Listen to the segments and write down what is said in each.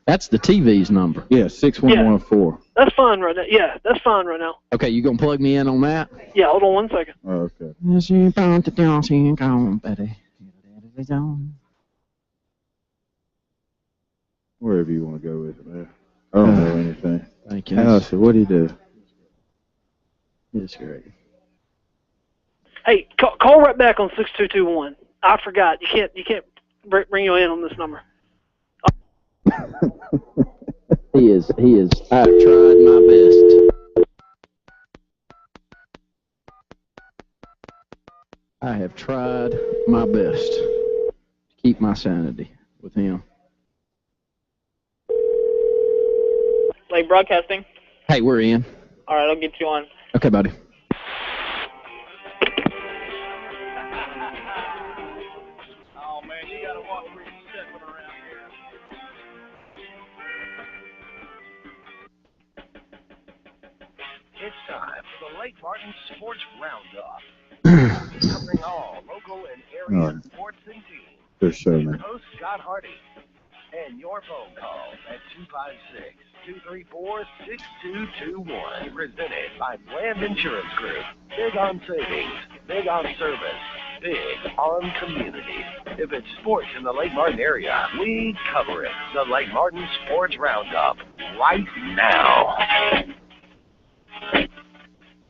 That's the TV's number. Yeah, 6114. That's fine right now. Yeah, that's fine right now. Okay, you going to plug me in on that? Yeah, hold on 1 second. Oh, okay. Wherever you want to go with it, man. I don't know anything. Thank you. Allison, what do you do? It's great. Hey, call right back on 6221. I forgot. You can't bring you in on this number. He is. I've tried my best. I have tried my best to keep my sanity with him. Like broadcasting? Hey, we're in. All right, I'll get you on. Okay, buddy. Oh, man, you got to walk pretty stepping around here. It's time for the Lake Martin Sports Roundup. Covering all local and area sports and teams. Good show, man. Host Scott Hardy. And your phone calls at 256-234-6221. Presented by Bland Insurance Group. Big on savings, big on service, big on community. If it's sports in the Lake Martin area, we cover it. The Lake Martin Sports Roundup, right now.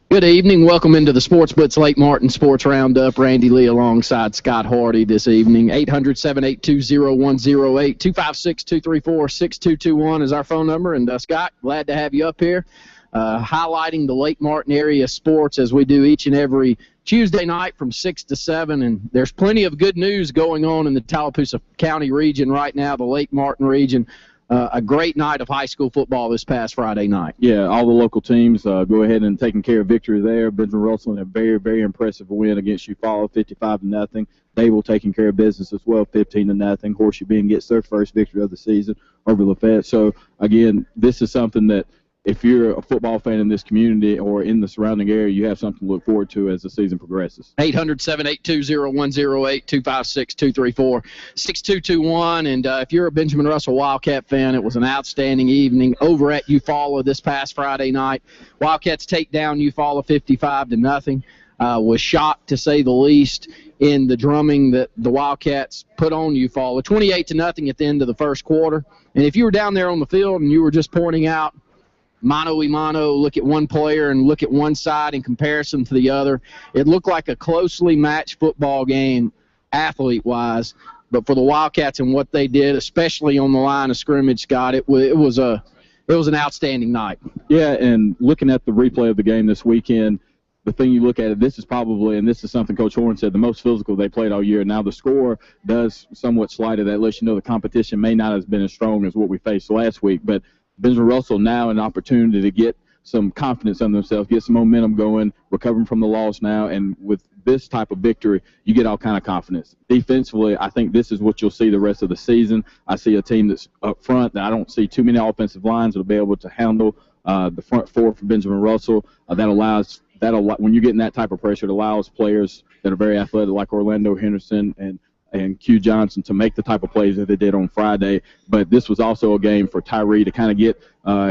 Good evening. Welcome into the Sports Blitz Lake Martin Sports Roundup. Randy Lee alongside Scott Hardy this evening. 800-782-0108, 256-234-6221 is our phone number. And, Scott, glad to have you up here highlighting the Lake Martin area sports as we do each and every Tuesday night from 6 to 7. And there's plenty of good news going on in the Tallapoosa County region right now, the Lake Martin region. A great night of high school football this past Friday night. Yeah, all the local teams go ahead and taking care of victory there. Benjamin Russell in a very, very impressive win against Eufaula, 55-0. Dable taking care of business as well, 15-0. Horseshoe Bend gets their first victory of the season over Lafayette. So, again, this is something that if you're a football fan in this community or in the surrounding area, you have something to look forward to as the season progresses. 800-782-0108, 256-234-6221. And if you're a Benjamin Russell Wildcat fan, it was an outstanding evening over at Eufaula this past Friday night. Wildcats take down Eufaula 55-0. Was shocked, to say the least, in the drumming that the Wildcats put on Eufaula. 28-0 at the end of the first quarter. And if you were down there on the field and you were just pointing out mano-a-mano, look at one player and look at one side in comparison to the other, it looked like a closely matched football game athlete-wise. But for the Wildcats and what they did, especially on the line of scrimmage, Scott, it was an outstanding night. Yeah, and looking at the replay of the game this weekend, the thing you look at it, this is probably, and this is something Coach Horn said, the most physical they played all year. Now the score does somewhat slide that, lets you know the competition may not have been as strong as what we faced last week, but Benjamin Russell now an opportunity to get some confidence in themselves, get some momentum going, recovering from the loss now, and with this type of victory, you get all kind of confidence. Defensively, I think this is what you'll see the rest of the season. I see a team that's up front that I don't see too many offensive lines that will be able to handle the front four for Benjamin Russell. When you're getting that type of pressure, it allows players that are very athletic like Orlando Henderson and Q Johnson to make the type of plays that they did on Friday. But this was also a game for Tyree to kind of get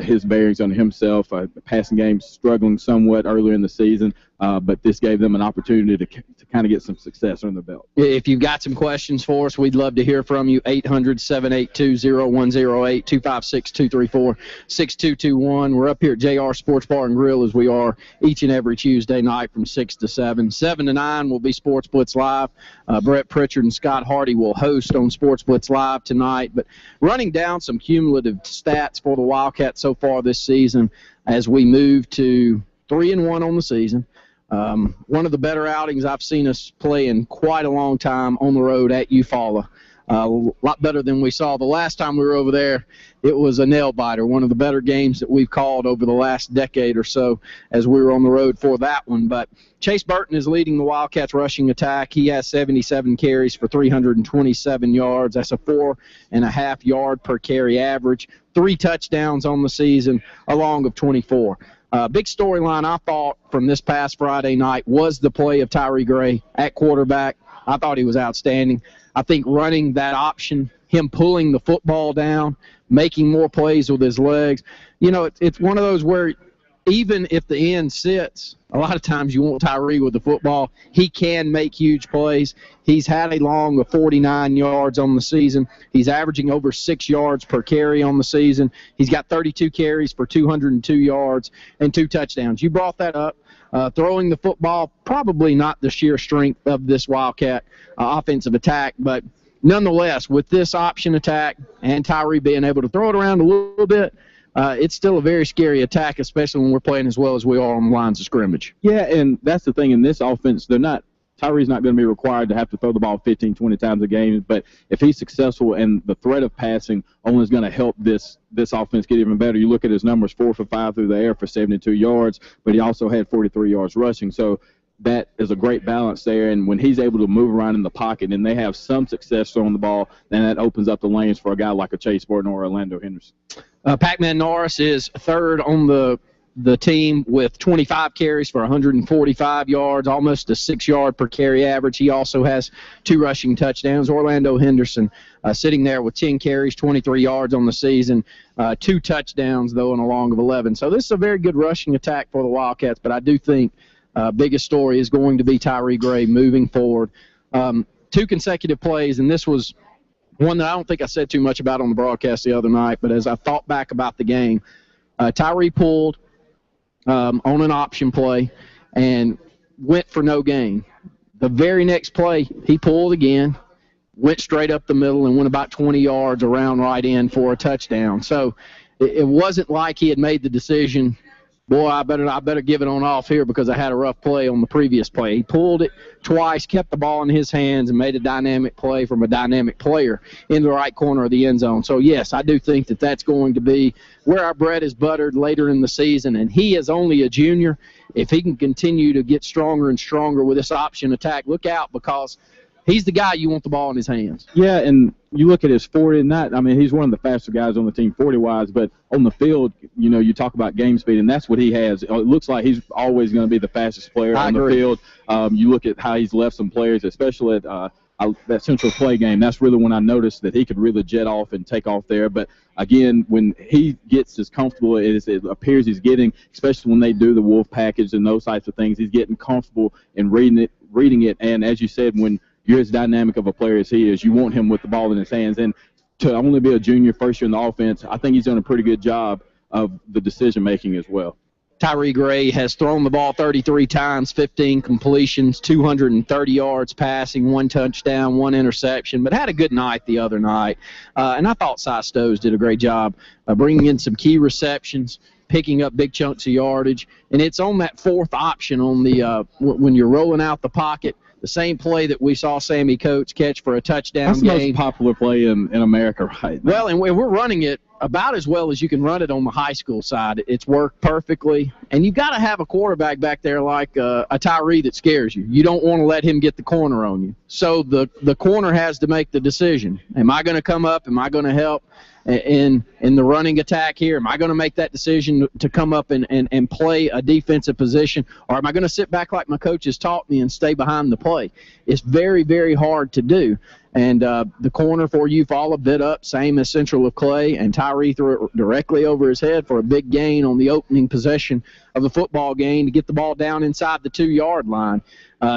his bearings on himself. The passing game struggling somewhat earlier in the season, but this gave them an opportunity to kind of get some success on the belt. If you've got some questions for us, we'd love to hear from you. 800-782-0108, 256-234-6221. We're up here at JR Sports Bar and Grill as we are each and every Tuesday night from 6 to 7. 7 to 9 will be Sports Blitz Live. Brett Pritchard and Scott Hardy will host on Sports Blitz Live tonight. But running down some cumulative stats for the Wildcats so far this season as we move to 3-1 on the season. One of the better outings I've seen us play in quite a long time on the road at Eufaula. A lot better than we saw the last time we were over there. It was a nail-biter, one of the better games that we've called over the last decade or so as we were on the road for that one. But Chase Burton is leading the Wildcats rushing attack. He has 77 carries for 327 yards. That's a 4.5 yard per carry average. 3 touchdowns on the season, along with 24. Big storyline, I thought, from this past Friday night was the play of Tyree Gray at quarterback. I thought he was outstanding. I think running that option him pulling the football down, making more plays with his legs. You know, it's one of those where even if the end sits, a lot of times you want Tyree with the football. He can make huge plays. He's had a long of 49 yards on the season. He's averaging over 6 yards per carry on the season. He's got 32 carries for 202 yards and 2 touchdowns. You brought that up. Throwing the football, probably not the sheer strength of this Wildcat offensive attack, but nonetheless, with this option attack and Tyree being able to throw it around a little bit, it's still a very scary attack, especially when we're playing as well as we are on the lines of scrimmage. Yeah, and that's the thing. In this offense, Tyree's not going to be required to have to throw the ball 15, 20 times a game, but if he's successful and the threat of passing only is going to help this offense get even better. You look at his numbers, 4 for 5 through the air for 72 yards, but he also had 43 yards rushing. So that is a great balance there, and when he's able to move around in the pocket and they have some success throwing the ball, then that opens up the lanes for a guy like a Chase Burton or Orlando Henderson. Pac-Man Norris is third on the team with 25 carries for 145 yards, almost a 6-yard per carry average. He also has 2 rushing touchdowns. Orlando Henderson sitting there with 10 carries, 23 yards on the season, 2 touchdowns, though, and a long of 11. So this is a very good rushing attack for the Wildcats, but I do think biggest story is going to be Tyree Gray moving forward. 2 consecutive plays, and this was one that I don't think I said too much about on the broadcast the other night, but as I thought back about the game, Tyree pulled on an option play and went for no gain. The very next play, he pulled again, went straight up the middle, and went about 20 yards around right in for a touchdown. So it wasn't like he had made the decision, boy, I better give it on off here because I had a rough play on the previous play. He pulled it twice, kept the ball in his hands, and made a dynamic play from a dynamic player in the right corner of the end zone. So, yes, I do think that that's going to be where our bread is buttered later in the season, and he is only a junior. If he can continue to get stronger and stronger with this option attack, look out because he's the guy you want the ball in his hands. Yeah, and you look at his 40, he's one of the faster guys on the team 40-wise, but on the field, you talk about game speed, and that's what he has. It looks like he's always going to be the fastest player on the field. You look at how he's left some players, especially at that central play game. That's really when I noticed that he could really jet off and take off there. But, again, when he gets as comfortable as it appears he's getting, especially when they do the wolf package and those types of things, he's getting comfortable in reading it. And, as you said, when you're as dynamic of a player as he is, you want him with the ball in his hands. And to only be a junior first year in the offense, I think he's done a pretty good job of the decision-making as well. Tyree Gray has thrown the ball 33 times, 15 completions, 230 yards passing, 1 touchdown, 1 interception, but had a good night the other night. And I thought Cy Stows did a great job bringing in some key receptions, picking up big chunks of yardage. And it's on that 4th option on the when you're rolling out the pocket, the same play that we saw Sammy Coates catch for a touchdown. That's the most popular play in America right now. Well, and we're running it about as well as you can run it on the high school side. It's worked perfectly. And you've got to have a quarterback back there like a Tyree that scares you. You don't want to let him get the corner on you. So the corner has to make the decision. Am I going to come up? Am I going to help in the running attack here? Am I going to make that decision to come up and play a defensive position? Or am I going to sit back like my coach has taught me and stay behind the play? It's very, very hard to do. And the corner for Eufaula bit up, same as Central of Clay, and Tyree threw it directly over his head for a big gain on the opening possession of the football game to get the ball down inside the 2-yard line.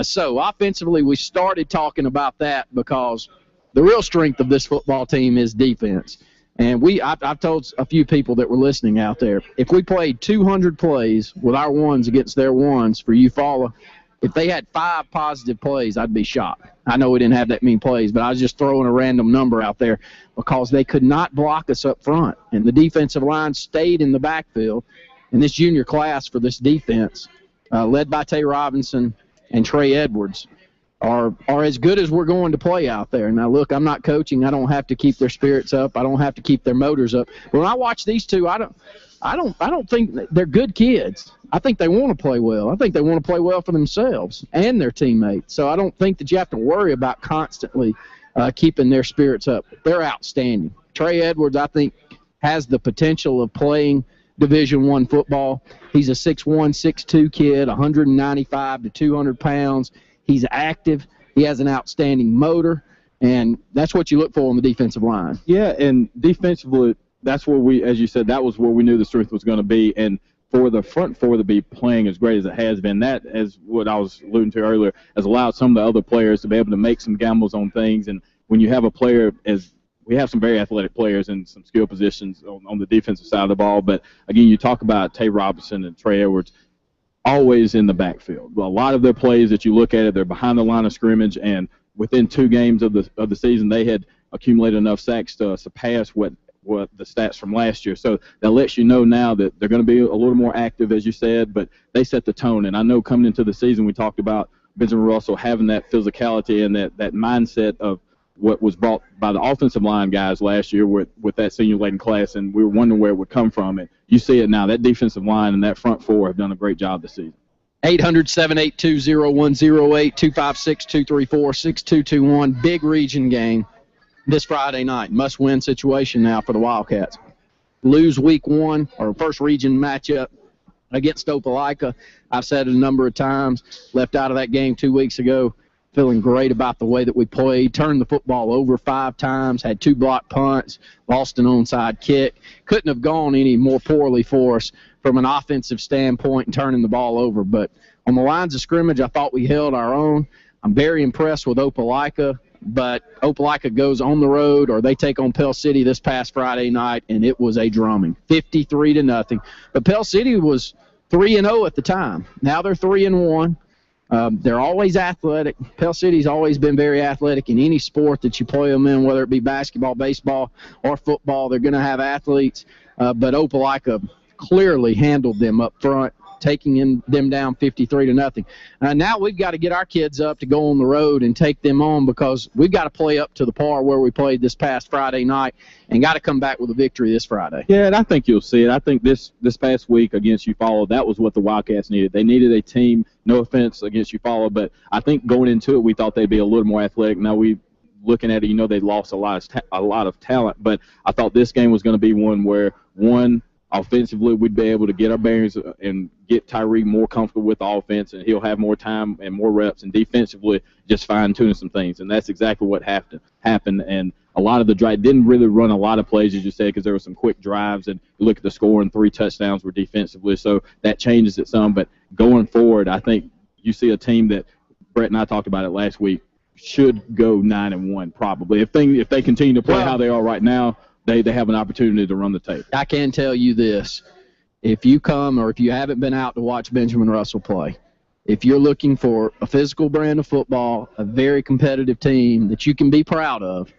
So offensively, we started talking about that because the real strength of this football team is defense. And I've told a few people that were listening out there, if we played 200 plays with our ones against their ones for Eufaula, if they had 5 positive plays, I'd be shocked. I know we didn't have that many plays, but I was just throwing a random number out there because they could not block us up front. And the defensive line stayed in the backfield. And this junior class for this defense, led by Tay Robinson and Trey Edwards, are as good as we're going to play out there. Now, look, I'm not coaching. I don't have to keep their spirits up. I don't have to keep their motors up. But when I watch these two, I don't think they're good kids. I think they want to play well. I think they want to play well for themselves and their teammates. So I don't think that you have to worry about constantly keeping their spirits up. They're outstanding. Trey Edwards, I think, has the potential of playing Division I football. He's a 6'1", 6'2" kid, 195 to 200 pounds. He's active. He has an outstanding motor. And that's what you look for on the defensive line. Yeah, and defensively, that's where we, as you said, that was where we knew the strength was going to be. And for the front four to be playing as great as it has been, that, as what I was alluding to earlier, has allowed some of the other players to be able to make some gambles on things. And when you have a player, as we have some very athletic players in some skill positions on the defensive side of the ball, but again, you talk about Tay Robinson and Trey Edwards, always in the backfield. A lot of their plays that you look at it, they're behind the line of scrimmage, and within 2 games of the season, they had accumulated enough sacks to surpass what the stats from last year. So that lets you know now that they're going to be a little more active, as you said, but they set the tone. And I know coming into the season, we talked about Benjamin Russell having that physicality and that mindset of what was brought by the offensive line guys last year with that senior-laden class, and we were wondering where it would come from. And you see it now. That defensive line and that front four have done a great job this season. 800-782-0108, 256-234-6221. Big region game this Friday night. Must-win situation now for the Wildcats. Lose week 1, or first region matchup against Opelika. I've said it a number of times. Left out of that game 2 weeks ago. Feeling great about the way that we played. Turned the football over 5 times. Had 2 block punts. Lost an onside kick. Couldn't have gone any more poorly for us from an offensive standpoint and turning the ball over. But on the lines of scrimmage, I thought we held our own. I'm very impressed with Opelika. But Opelika goes on the road, or they take on Pell City this past Friday night, and it was a drumming, 53-0. But Pell City was 3-0 at the time. Now they're 3-1. They're always athletic. Pell City's always been very athletic in any sport that you play them in, whether it be basketball, baseball, or football. They're going to have athletes. But Opelika clearly handled them up front, taking them down 53-0. Now we've got to get our kids up to go on the road and take them on, because we've got to play up to the par where we played this past Friday night and got to come back with a victory this Friday. Yeah, and I think you'll see it. I think this past week against Eufaula, that was what the Wildcats needed. They needed a team, no offense against Eufaula, but I think going into it we thought they'd be a little more athletic. Now looking at it, they lost a lot of talent, but I thought this game was going to be one where, offensively, we'd be able to get our bearings and get Tyree more comfortable with the offense, and he'll have more time and more reps, and defensively just fine-tuning some things. And that's exactly what happened. And a lot of the drive didn't really run a lot of plays, as you said, because there were some quick drives, and you look at the score, and 3 touchdowns were defensively. So that changes it some. But going forward, I think you see a team that Brett and I talked about it last week should go 9-1 probably. If they continue to play how they are right now, they have an opportunity to run the tape. I can tell you this. If you come, or if you haven't been out to watch Benjamin Russell play, if you're looking for a physical brand of football, a very competitive team that you can be proud of,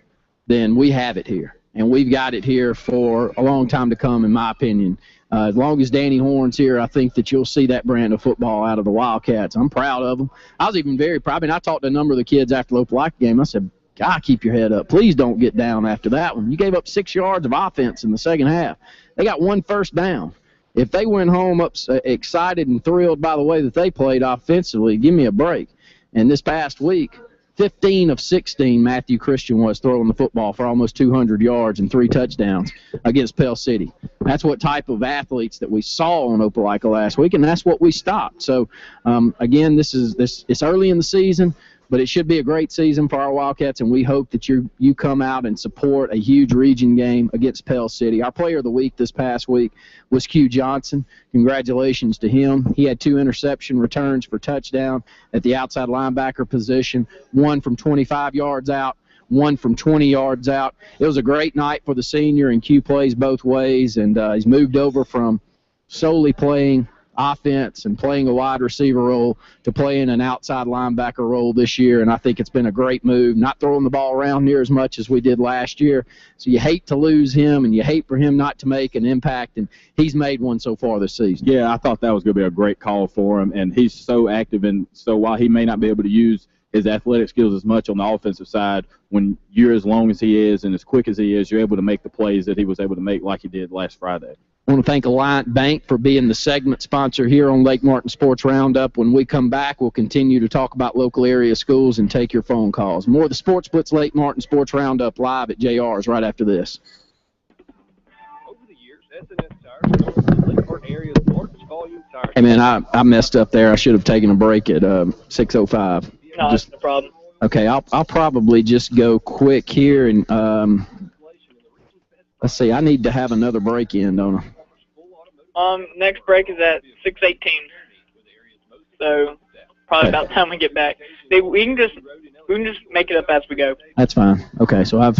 then we have it here. And we've got it here for a long time to come, in my opinion. As long as Danny Horn's here, I think that you'll see that brand of football out of the Wildcats. I'm proud of them. I was even very proud. I mean, I talked to a number of the kids after the Opelika game. I said, God, keep your head up. Please don't get down after that one. You gave up 6 yards of offense in the second half. They got 1 first down. If they went home excited and thrilled by the way that they played offensively, give me a break. And this past week, 15 of 16, Matthew Christian was throwing the football for almost 200 yards and 3 touchdowns against Pell City. That's what type of athletes that we saw on Opelika last week, and that's what we stopped. So, again, it's early in the season, but it should be a great season for our Wildcats, and we hope that you come out and support a huge region game against Pell City. Our player of the week this past week was Q Johnson. Congratulations to him. He had 2 interception returns for touchdown at the outside linebacker position, 1 from 25 yards out, 1 from 20 yards out. It was a great night for the senior, and Q plays both ways, and he's moved over from solely playing offense and playing a wide receiver role to playing an outside linebacker role this year, and I think it's been a great move, not throwing the ball around near as much as we did last year. So you hate to lose him, and you hate for him not to make an impact, and he's made one so far this season. Yeah, I thought that was going to be a great call for him, and he's so active, and so while he may not be able to use his athletic skills as much on the offensive side, when you're as long as he is and as quick as he is, you're able to make the plays that he was able to make like he did last Friday. I want to thank Alliant Bank for being the segment sponsor here on Lake Martin Sports Roundup. When we come back, we'll continue to talk about local area schools and take your phone calls. More of the Sports Blitz Lake Martin Sports Roundup live at JR's right after this. Over the years, S&S Tires known as the Lake Martin area's largest volume tire. Hey, man, I messed up there. I should have taken a break at 6:05. No, that's no problem. Okay, I'll probably just go quick here and let's see. I need to have another break in, don't I? Next break is at 6:18. So probably about the time we get back. We can just make it up as we go. That's fine. Okay, so I'll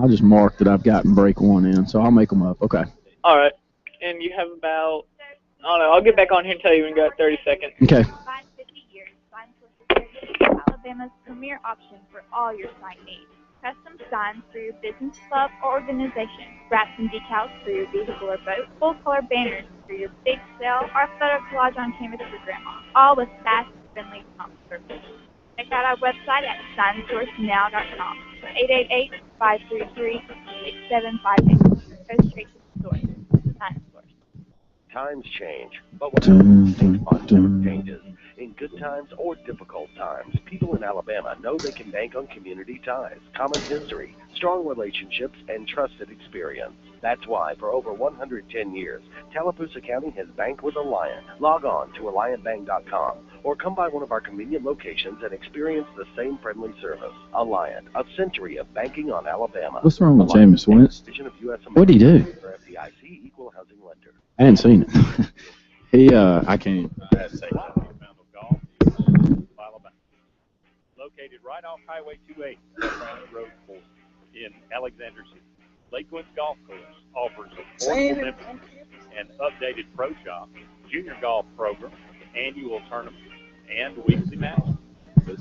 just mark that I've gotten break 1 in, so I'll make them up. Okay. All right. And you have about, I don't know, I'll get back on here and tell you when you got 30 seconds. Okay. 50 years, Sign Source is Alabama's premier option for all your sign needs. Custom signs for your business, club, or organization. Wraps and decals for your vehicle or boat. Full-color banners for your big sale or photo collage on canvas for grandma. All with fast, friendly prompt service. Check out our website at signsourcenow.com. 888-533-6758. Go straight to the source. Sign Source. Times change, but when changes, in good times or difficult times, people in Alabama know they can bank on community ties, common history, strong relationships, and trusted experience. That's why, for over 110 years, Tallapoosa County has banked with Alliant. Log on to AlliantBank.com or come by one of our convenient locations and experience the same friendly service. Alliant, a century of banking on Alabama. What's wrong with Jameis Winston? What'd he do? FDIC equal housing lender. I hadn't seen it. I can't even. Located right off Highway 28, Brown Road 4 in Alexander City. Lakewood's Golf Course offers affordable membership and updated pro shop, junior golf program, annual tournament, and weekly matches.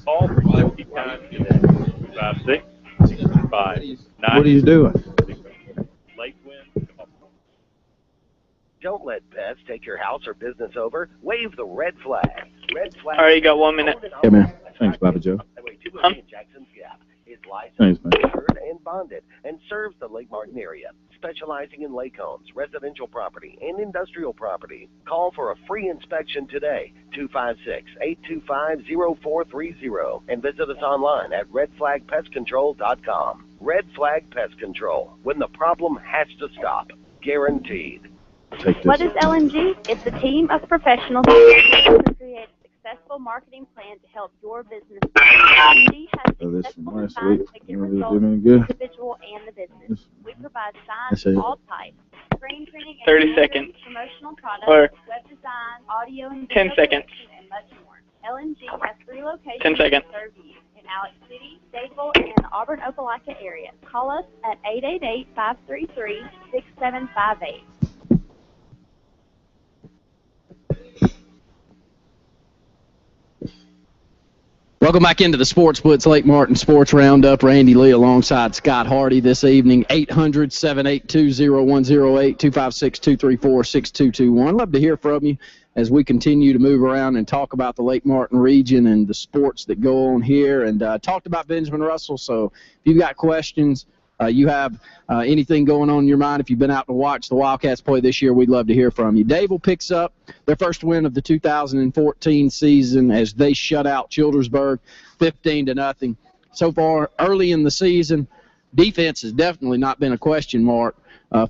Call for safety time today. 56-65-9. What are you doing? Lakewood Golf Course. Don't let pets take your house or business over. Wave the red flag. Red flag. All right, you got 1 minute. Yeah, man. Thanks, Papa Joe. Jackson's Gap is Thanks, licensed, man. insured, and bonded, and serves the Lake Martin area, specializing in lake homes, residential property, and industrial property. Call for a free inspection today, 256-825-0430, and visit us online at redflagpestcontrol.com. Red Flag Pest Control, when the problem has to stop, guaranteed. Take this. What is LMG? It's a team of professionals who create a successful marketing plan to help your business. LMG has successfully designed to get results for the individual and the business. We provide signs of all types, screen printing, 30 seconds. promotional products, Or web design, audio and 10 video seconds. production, and much more. LMG has 3 locations 10 seconds. to serve you in Alex City, Dadeville, and the Auburn-Opelika area. Call us at 888-533-6758. Welcome back into the Sports Blitz Lake Martin Sports Roundup. Randy Lee alongside Scott Hardy this evening. 800-782-0108, 256-234-6221. Love to hear from you as we continue to move around and talk about the Lake Martin region and the sports that go on here. And talked about Benjamin Russell, so if you've got questions, you have anything going on in your mind, if you've been out to watch the Wildcats play this year, we'd love to hear from you. Dadeville picks up their first win of the 2014 season as they shut out Childersburg 15-0. So far, early in the season, defense has definitely not been a question mark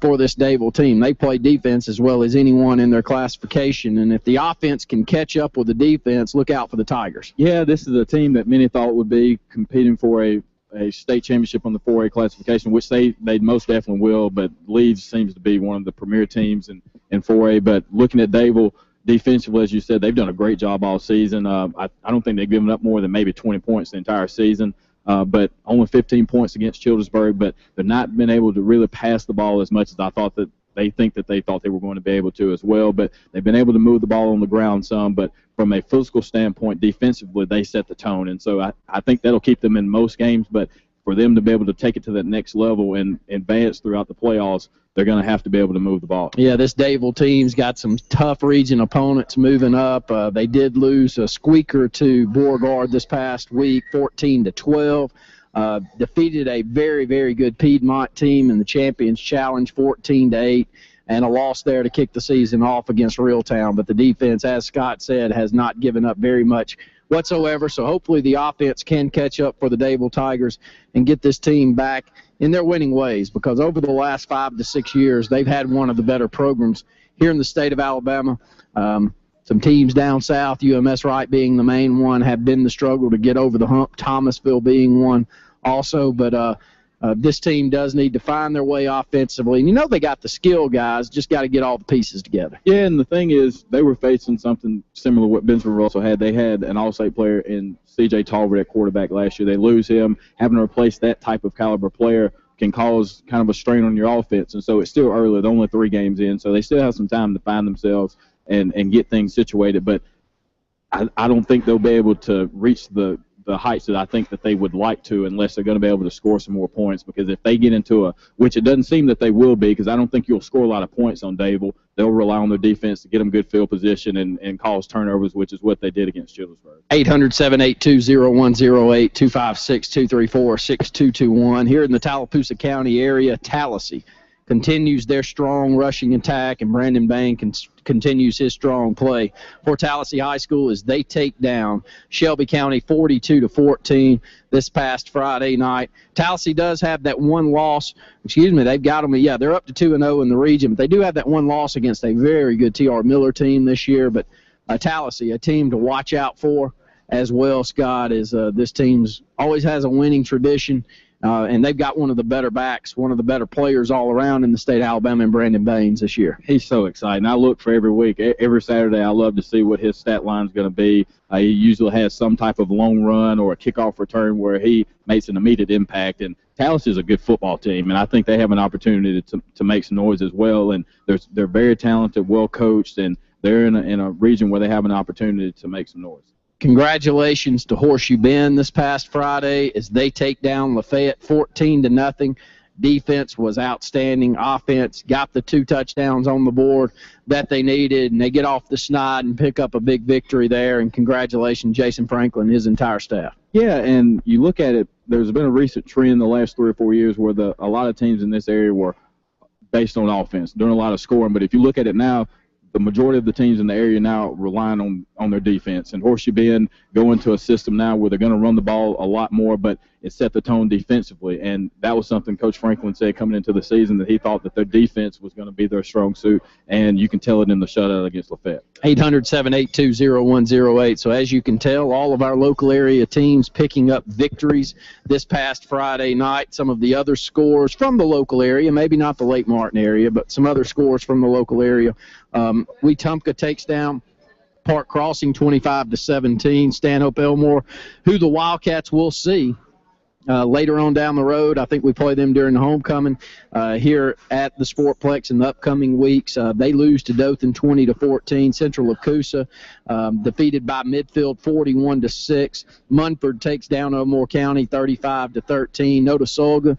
for this Dadeville team. They play defense as well as anyone in their classification, and if the offense can catch up with the defense, look out for the Tigers. Yeah, this is a team that many thought would be competing for a state championship on the 4A classification, which they most definitely will, but Leeds seems to be one of the premier teams in 4A. But looking at Dadeville defensively, as you said, they've done a great job all season. I don't think they've given up more than maybe 20 points the entire season, but only 15 points against Childersburg. But they've not been able to really pass the ball as much as I thought that they thought they were going to be able to as well. But they've been able to move the ball on the ground some. But from a physical standpoint, defensively, they set the tone. And so I think that'll keep them in most games. But for them to be able to take it to that next level and advance throughout the playoffs, they're going to have to be able to move the ball. Yeah, this Dadeville team's got some tough region opponents moving up. They did lose a squeaker to Beauregard this past week, 14-12. Defeated a very, very good Piedmont team in the Champions Challenge, 14-8, and a loss there to kick the season off against Reeltown. But the defense, as Scott said, has not given up very much whatsoever. So hopefully the offense can catch up for the Dadeville Tigers and get this team back in their winning ways, because over the last 5 to 6 years, they've had one of the better programs here in the state of Alabama. Some teams down south, UMS Wright being the main one, have been the struggle to get over the hump, Thomasville being one also. But this team does need to find their way offensively. And they got the skill, guys, just got to get all the pieces together. Yeah, and the thing is, they were facing something similar to what Benjamin Russell had. They had an all-state player in C.J. Tolbert at quarterback last year. They lose him. Having to replace that type of caliber player can cause kind of a strain on your offense. And so it's still early. They're only 3 games in, so they still have some time to find themselves and get things situated. But I don't think they'll be able to reach the heights that I think that they would like to unless they're going to be able to score some more points, because if they get into which it doesn't seem that they will be, because I don't think you'll score a lot of points on Dable. They'll rely on their defense to get them good field position and cause turnovers, which is what they did against Childersburg. 800-782-0108, 256-234-6221. Here in the Tallapoosa County area, Tallahassee continues their strong rushing attack, and Brandon Bain continues his strong play for Tallahassee High School as they take down Shelby County 42-14 this past Friday night. Tallahassee does have that one loss. They've got them. Yeah, they're up to 2-0 in the region, but they do have that one loss against a very good T.R. Miller team this year. But Tallahassee, a team to watch out for as well, Scott, is this team's always has a winning tradition. And they've got one of the better backs, one of the better players all around in the state of Alabama, in Brandon Baines this year. He's so exciting. I look for every week. Every Saturday I love to see what his stat line's going to be. He usually has some type of long run or a kickoff return where he makes an immediate impact. And Tallahassee is a good football team, and I think they have an opportunity to make some noise as well. And they're very talented, well coached, and they're in a region where they have an opportunity to make some noise. Congratulations to Horseshoe Bend this past Friday as they take down Lafayette 14-0. Defense was outstanding. Offense got the 2 touchdowns on the board that they needed, and they get off the snide and pick up a big victory there. And congratulations, Jason Franklin and his entire staff. Yeah, and you look at it, there's been a recent trend the last 3 or 4 years where a lot of teams in this area were based on offense, doing a lot of scoring. But if you look at it now, the majority of the teams in the area now relying on their defense. And Horseshoe Bend go into a system now where they're going to run the ball a lot more, but it set the tone defensively. And that was something Coach Franklin said coming into the season, that he thought that their defense was going to be their strong suit, and you can tell it in the shutout against Lafayette. 800-782-0108. So as you can tell, all of our local area teams picking up victories this past Friday night. Some of the other scores from the local area, maybe not the Lake Martin area, but some other scores from the local area. Wetumpka takes down Park Crossing 25-17. Stanhope Elmore, who the Wildcats will see later on down the road. I think we play them during the homecoming here at the Sportplex in the upcoming weeks. They lose to Dothan 20-14. Central of Coosa defeated by Midfield 41-6. Munford takes down Elmore County 35-13. Notasulga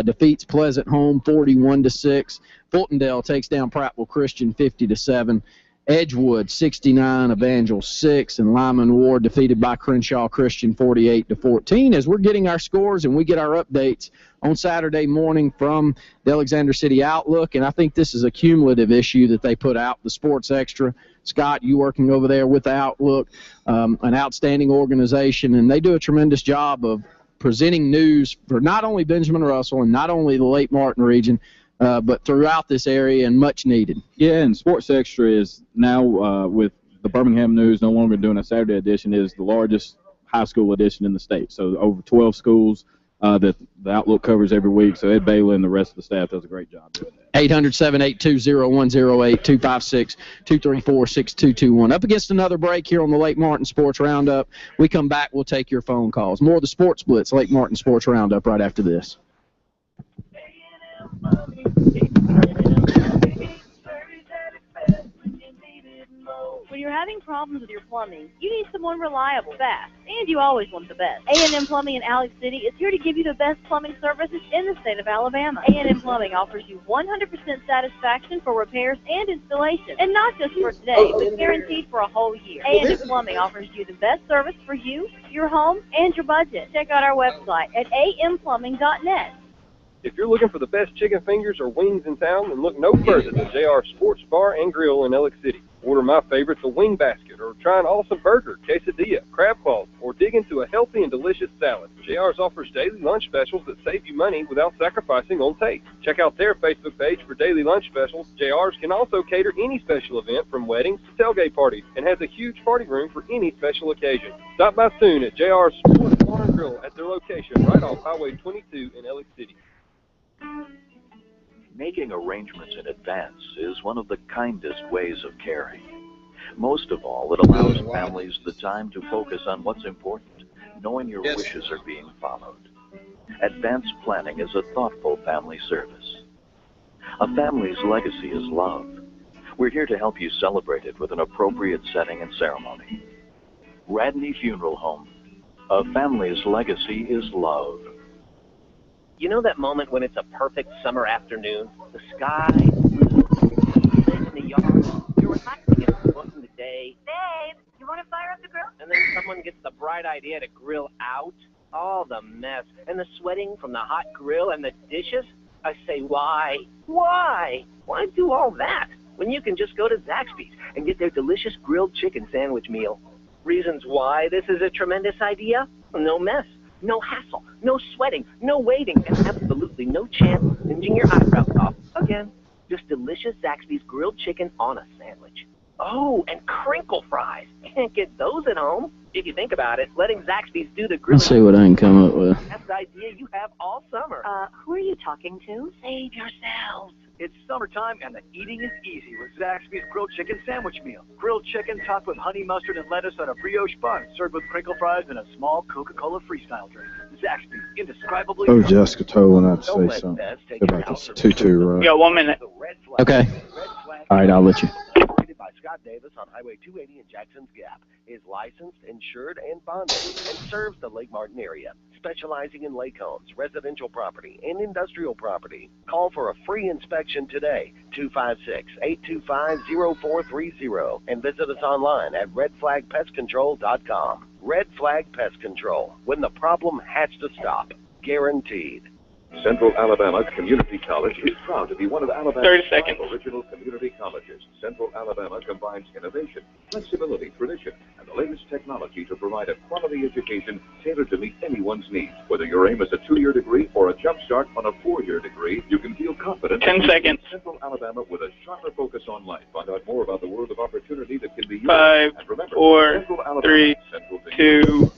defeats Pleasant Home 41-6. Fultondale takes down Prattville Christian 50-7. Edgewood 69, Evangel 6, and Lyman Ward defeated by Crenshaw Christian 48-14. As we're getting our scores and we get our updates on Saturday morning from the Alexander City Outlook, and I think this is a cumulative issue that they put out, the Sports Extra. Scott, you working over there with the Outlook, an outstanding organization, and they do a tremendous job of presenting news for not only Benjamin Russell and not only the Lake Martin region, but throughout this area, and much needed. Yeah, and Sports Extra is now, with the Birmingham News no longer doing a Saturday edition, is the largest high school edition in the state. So over 12 schools that the Outlook covers every week. So Ed Bailey and the rest of the staff does a great job doing that. 800-782-0108, 256-234-6221. Up against another break here on the Lake Martin Sports Roundup. We come back, we'll take your phone calls. More of the Sports Blitz, Lake Martin Sports Roundup, right after this. When you're having problems with your plumbing, you need someone reliable, fast, and you always want the best. A&M Plumbing in Alex City is here to give you the best plumbing services in the state of Alabama. A&M Plumbing offers you 100% satisfaction for repairs and installation, and not just for today, but guaranteed for a whole year. A&M Plumbing offers you the best service for you, your home, and your budget. Check out our website at amplumbing.net. If you're looking for the best chicken fingers or wings in town, then look no further than JR Sports Bar and Grill in Alex City. Order my favorite, the wing basket, or try an awesome burger, quesadilla, crab claws, or dig into a healthy and delicious salad. JR's offers daily lunch specials that save you money without sacrificing on taste. Check out their Facebook page for daily lunch specials. JR's can also cater any special event from weddings to tailgate parties and has a huge party room for any special occasion. Stop by soon at JR's Sportz Bar and Grill at their location right off Highway 22 in Elliott City. Making arrangements in advance is one of the kindest ways of caring. Most of all, it allows families the time to focus on what's important, knowing your wishes are being followed. Advanced planning is a thoughtful family service. A family's legacy is love. We're here to help you celebrate it with an appropriate setting and ceremony. Radney Funeral Home. A family's legacy is love. You know that moment when it's a perfect summer afternoon? The sky, in the yard, you're relaxing after working the day. Babe, you want to fire up the grill? And then someone gets the bright idea to grill out. Oh, the mess. And the sweating from the hot grill and the dishes. I say, why? Why? Why do all that when you can just go to Zaxby's and get their delicious grilled chicken sandwich meal? Reasons why this is a tremendous idea? No mess. No hassle, no sweating, no waiting, and absolutely no chance of singeing your eyebrows off. Again, just delicious Zaxby's grilled chicken on a sandwich. Oh, and crinkle fries. Can't get those at home. If you think about it, letting Zaxby's do the grilling. Let's see what I can come up with. That's the idea you have all summer. Who are you talking to? Save yourselves. It's summertime, and the eating is easy with Zaxby's grilled chicken sandwich meal. Grilled chicken topped with honey mustard and lettuce on a brioche bun, served with crinkle fries and a small Coca-Cola freestyle drink. Zaxby's, indescribably... Oh, Jessica told when I'd say something about this 2-2, right? You got 1 minute. Okay. All right, I'll let you. By Scott Davis on Highway 280 in Jackson's Gap, is licensed, insured, and bonded, and serves the Lake Martin area, specializing in lake homes, residential property, and industrial property. Call for a free inspection today, 256-825-0430, and visit us online at redflagpestcontrol.com. Red Flag Pest Control, when the problem has to stop, guaranteed. Central Alabama Community College is proud to be one of Alabama's 30 seconds. original community colleges. Central Alabama combines innovation, flexibility, tradition, and the latest technology to provide a quality education tailored to meet anyone's needs. Whether your aim is a 2-year degree or a jump start on a 4-year degree, you can feel confident. 10 seconds. Central Alabama with a sharper focus on life. Find out more about the world of opportunity that can be yours. 5, and remember, 4, 3, 2.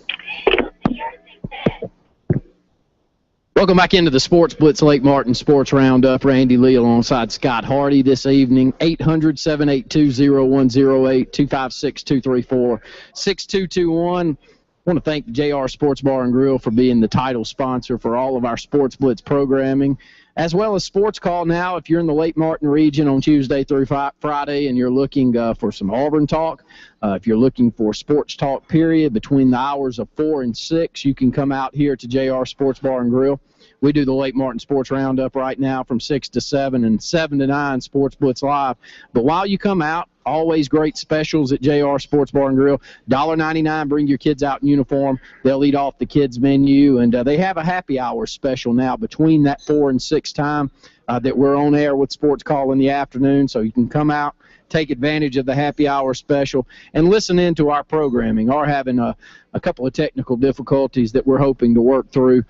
Welcome back into the Sports Blitz Lake Martin Sports Roundup. Randy Lee alongside Scott Hardy this evening. 800-782-0108, 256-234-6221. I want to thank the JR Sports Bar and Grill for being the title sponsor for all of our Sports Blitz programming, as well as Sports Call now. If you're in the Lake Martin region on Tuesday through Friday and you're looking for some Auburn talk, if you're looking for sports talk, period, between the hours of 4 and 6, you can come out here to JR Sports Bar and Grill. We do the Lake Martin Sports Roundup right now from 6 to 7 and 7 to 9 Sports Blitz Live. But while you come out, always great specials at JR Sports Bar and Grill. $1.99, bring your kids out in uniform. They'll eat off the kids' menu. And they have a happy hour special now between that 4 and 6 time that we're on air with Sports Call in the afternoon. So you can come out, take advantage of the happy hour special, and listen in to our programming. Are having a couple of technical difficulties that we're hoping to work through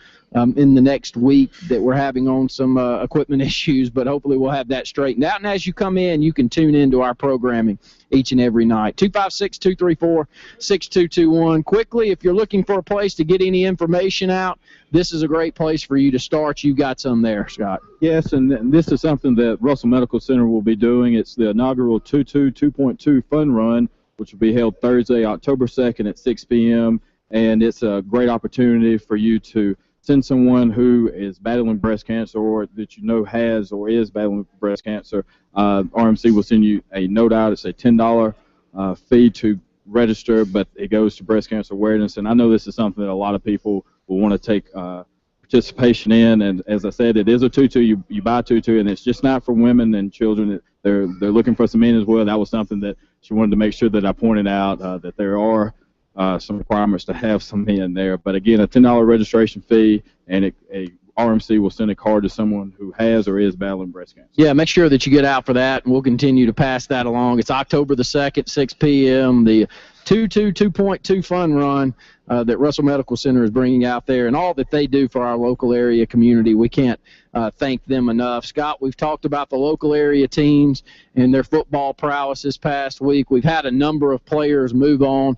in the next week, that we're having on some equipment issues, but hopefully we'll have that straightened out. And as you come in, you can tune into our programming each and every night. 256-234-6221. Quickly, if you're looking for a place to get any information out, this is a great place for you to start. You got some there, Scott. Yes, and this is something that Russell Medical Center will be doing. It's the inaugural 2.2 Fun Run, which will be held Thursday, October 2nd at 6 p.m., and it's a great opportunity for you to send someone who is battling breast cancer or that you know has or is battling breast cancer. RMC will send you a note out. It's a $10 fee to register, but it goes to breast cancer awareness. And I know this is something that a lot of people will want to take participation in. And as I said, it is a tutu. You buy a tutu, and it's just not for women and children. They're looking for some men as well. That was something that she wanted to make sure that I pointed out, that there are some requirements to have some men there. But again, a $10 registration fee and a RMC will send a card to someone who has or is battling breast cancer. Yeah, make sure that you get out for that, and we'll continue to pass that along. It's October the 2nd, 6 p.m., the 2.2 fun run that Russell Medical Center is bringing out there, and all that they do for our local area community. We can't thank them enough. Scott, we've talked about the local area teams and their football prowess this past week. We've had a number of players move on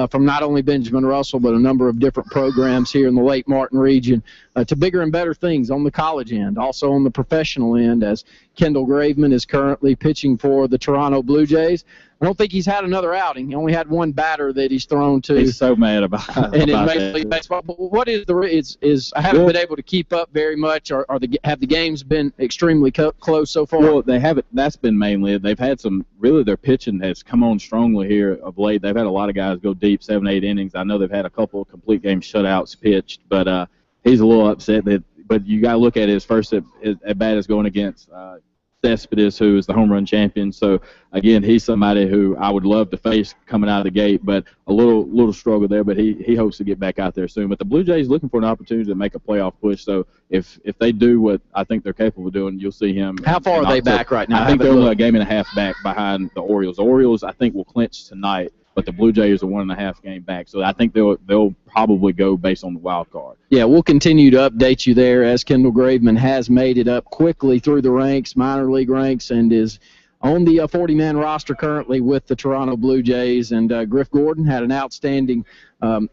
from not only Benjamin Russell, but a number of different programs here in the Lake Martin region to bigger and better things on the college end, also on the professional end, as Kendall Graveman is currently pitching for the Toronto Blue Jays. I don't think he's had another outing. He only had one batter that he's thrown to. He's so mad about in Major League Baseball. But what is I haven't been able to keep up very much. Have the games been extremely close so far? Well, they haven't. That's been mainly it. They've had some. Really, their pitching has come on strongly here of late. They've had a lot of guys go deep, 7-8 innings. I know they've had a couple of complete game shutouts pitched, but he's a little upset that. But you got to look at his first at bat is going against Cespedes, who is the home run champion. So again, he's somebody who I would love to face coming out of the gate, but a little struggle there. But he hopes to get back out there soon. But the Blue Jays looking for an opportunity to make a playoff push. So if they do what I think they're capable of doing, you'll see him. How far are they back right now? I think they're only a game and a half back behind the Orioles. The Orioles, I think, will clinch tonight, but the Blue Jays are 1.5 game back. So I think they'll probably go based on the wild card. Yeah, we'll continue to update you there as Kendall Graveman has made it up quickly through the ranks, minor league ranks, and is on the 40-man roster currently with the Toronto Blue Jays. And Griff Gordon had an outstanding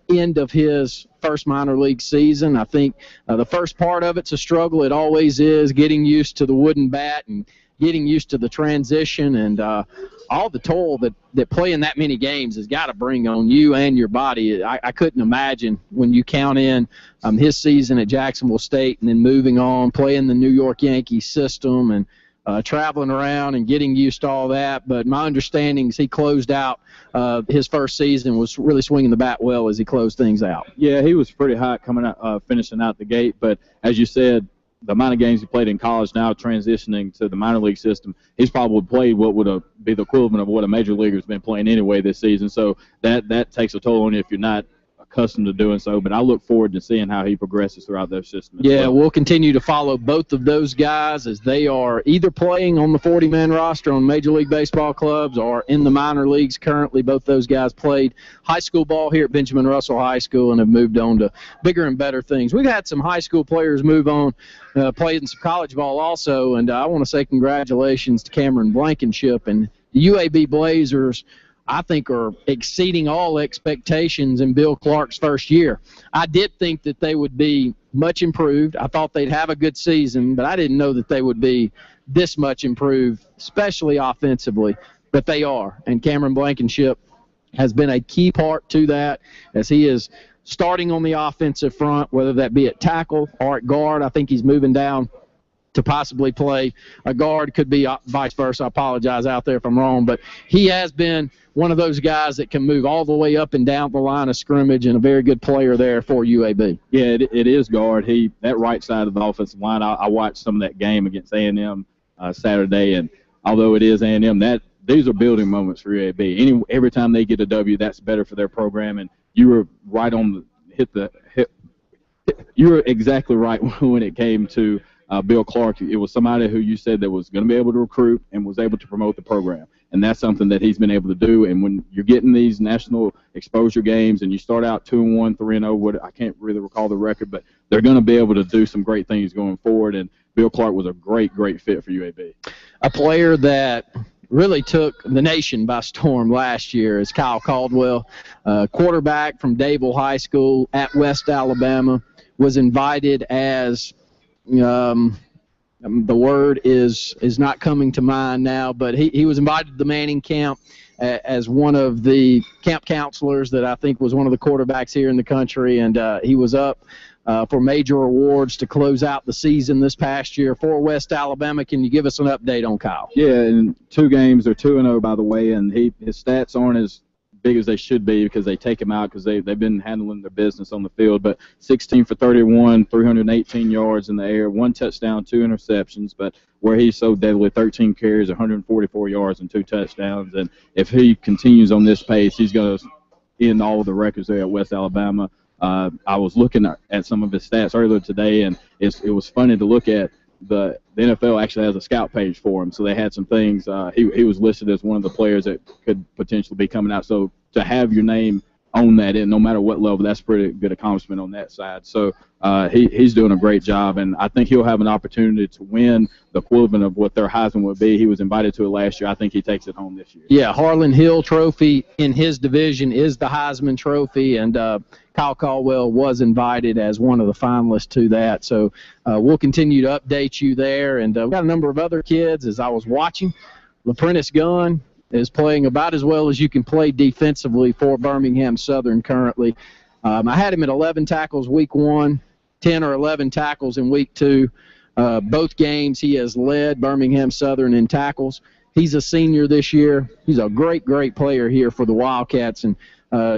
end of his first minor league season. I think the first part of it's a struggle. It always is, getting used to the wooden bat and getting used to the transition and all the toll that playing that many games has got to bring on you and your body. I couldn't imagine when you count in his season at Jacksonville State and then moving on, playing the New York Yankees system and traveling around and getting used to all that. But my understanding is he closed out his first season, was really swinging the bat well as he closed things out. Yeah, he was pretty hot coming out, finishing out the gate. But as you said, the amount of games he played in college, now transitioning to the minor league system, he's probably played what would be the equivalent of what a major leaguer's been playing anyway this season. So that takes a toll on you if you're not accustomed to doing so. But I look forward to seeing how he progresses throughout their system. Yeah, we'll continue to follow both of those guys as they are either playing on the 40-man roster on Major League Baseball clubs or in the minor leagues currently. Both those guys played high school ball here at Benjamin Russell High School and have moved on to bigger and better things. We've had some high school players move on, playing some college ball also, and I want to say congratulations to Cameron Blankenship and the UAB Blazers. I think are exceeding all expectations in Bill Clark's first year. I did think that they would be much improved. I thought they'd have a good season, but I didn't know that they would be this much improved, especially offensively. But they are, and Cameron Blankenship has been a key part to that as he is starting on the offensive front, whether that be at tackle or at guard. I think he's moving down to possibly play a guard, could be vice versa. I apologize out there if I'm wrong, but he has been one of those guys that can move all the way up and down the line of scrimmage and a very good player there for UAB. Yeah, it is guard. That right side of the offensive line, I watched some of that game against A&M Saturday, and although it is A&M, these are building moments for UAB. Every time they get a W, that's better for their program, and you were right on the hit. You were exactly right when it came to Bill Clark. It was somebody who you said that was going to be able to recruit and was able to promote the program. And that's something that he's been able to do. And when you're getting these national exposure games and you start out 2-1, 3-0, I can't really recall the record, but they're going to be able to do some great things going forward. And Bill Clark was a great fit for UAB. A player that really took the nation by storm last year is Kyle Caldwell, quarterback from Dadeville High School at West Alabama, was invited as the word is not coming to mind now, but he was invited to the Manning camp as one of the camp counselors that I think was one of the quarterbacks here in the country, and he was up for major awards to close out the season this past year for West Alabama. Can you give us an update on Kyle? Yeah, in 2 games, they're 2-0, by the way, and his stats aren't as big as they should be because they take him out because they've been handling their business on the field. But 16 for 31, 318 yards in the air, 1 touchdown, 2 interceptions. But where he's so deadly, 13 carries, 144 yards, and 2 touchdowns. And if he continues on this pace, he's going to end all of the records there at West Alabama. I was looking at some of his stats earlier today, and it was funny to look at. The NFL actually has a scout page for him, so they had some things. He was listed as one of the players that could potentially be coming out. So to have your name on that, and no matter what level, that's pretty good accomplishment on that side. So he's doing a great job, and I think he'll have an opportunity to win the equivalent of what their Heisman would be. He was invited to it last year. I think he takes it home this year. Yeah, Harlan Hill Trophy in his division is the Heisman Trophy, and Kyle Caldwell was invited as one of the finalists to that. So we'll continue to update you there. And we've got a number of other kids. As I was watching, LaPrentice Gunn is playing about as well as you can play defensively for Birmingham Southern currently. I had him at 11 tackles week 1, 10 or 11 tackles in week 2. Both games he has led Birmingham Southern in tackles. He's a senior this year. He's a great, great player here for the Wildcats, and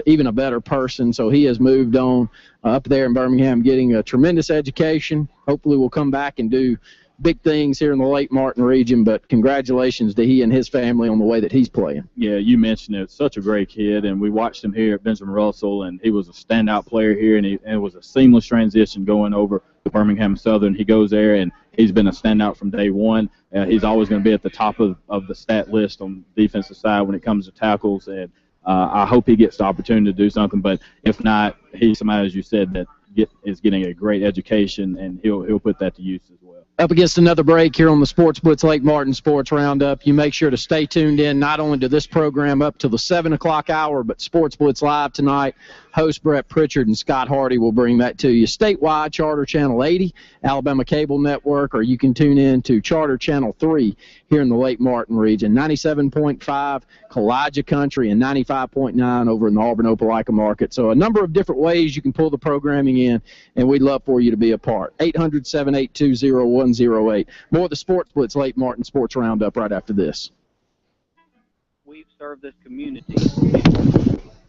even a better person. So he has moved on up there in Birmingham, getting a tremendous education. Hopefully we'll come back and do big things here in the Lake Martin region, but congratulations to he and his family on the way that he's playing. Yeah, you mentioned it. Such a great kid, and we watched him here at Benjamin Russell, and he was a standout player here, and it was a seamless transition going over to Birmingham Southern. He goes there, and he's been a standout from day one. He's always going to be at the top of the stat list on the defensive side when it comes to tackles, and I hope he gets the opportunity to do something, but if not, he's somebody, as you said, that is getting a great education, and he'll put that to use as well. Up against another break here on the Sports Blitz Lake Martin Sports Roundup. You make sure to stay tuned in not only to this program up to the 7 o'clock hour, but Sports Blitz Live tonight. Host Brett Pritchard and Scott Hardy will bring that to you. Statewide, Charter Channel 80, Alabama Cable Network, or you can tune in to Charter Channel 3 here in the Lake Martin region. 97.5 Kowaliga Country and 95.9 over in the Auburn-Opelika market. So a number of different ways you can pull the programming in, and we'd love for you to be a part. 800-782-0108. More of the Sports Blitz Lake Martin Sports Roundup right after this. We've served this community,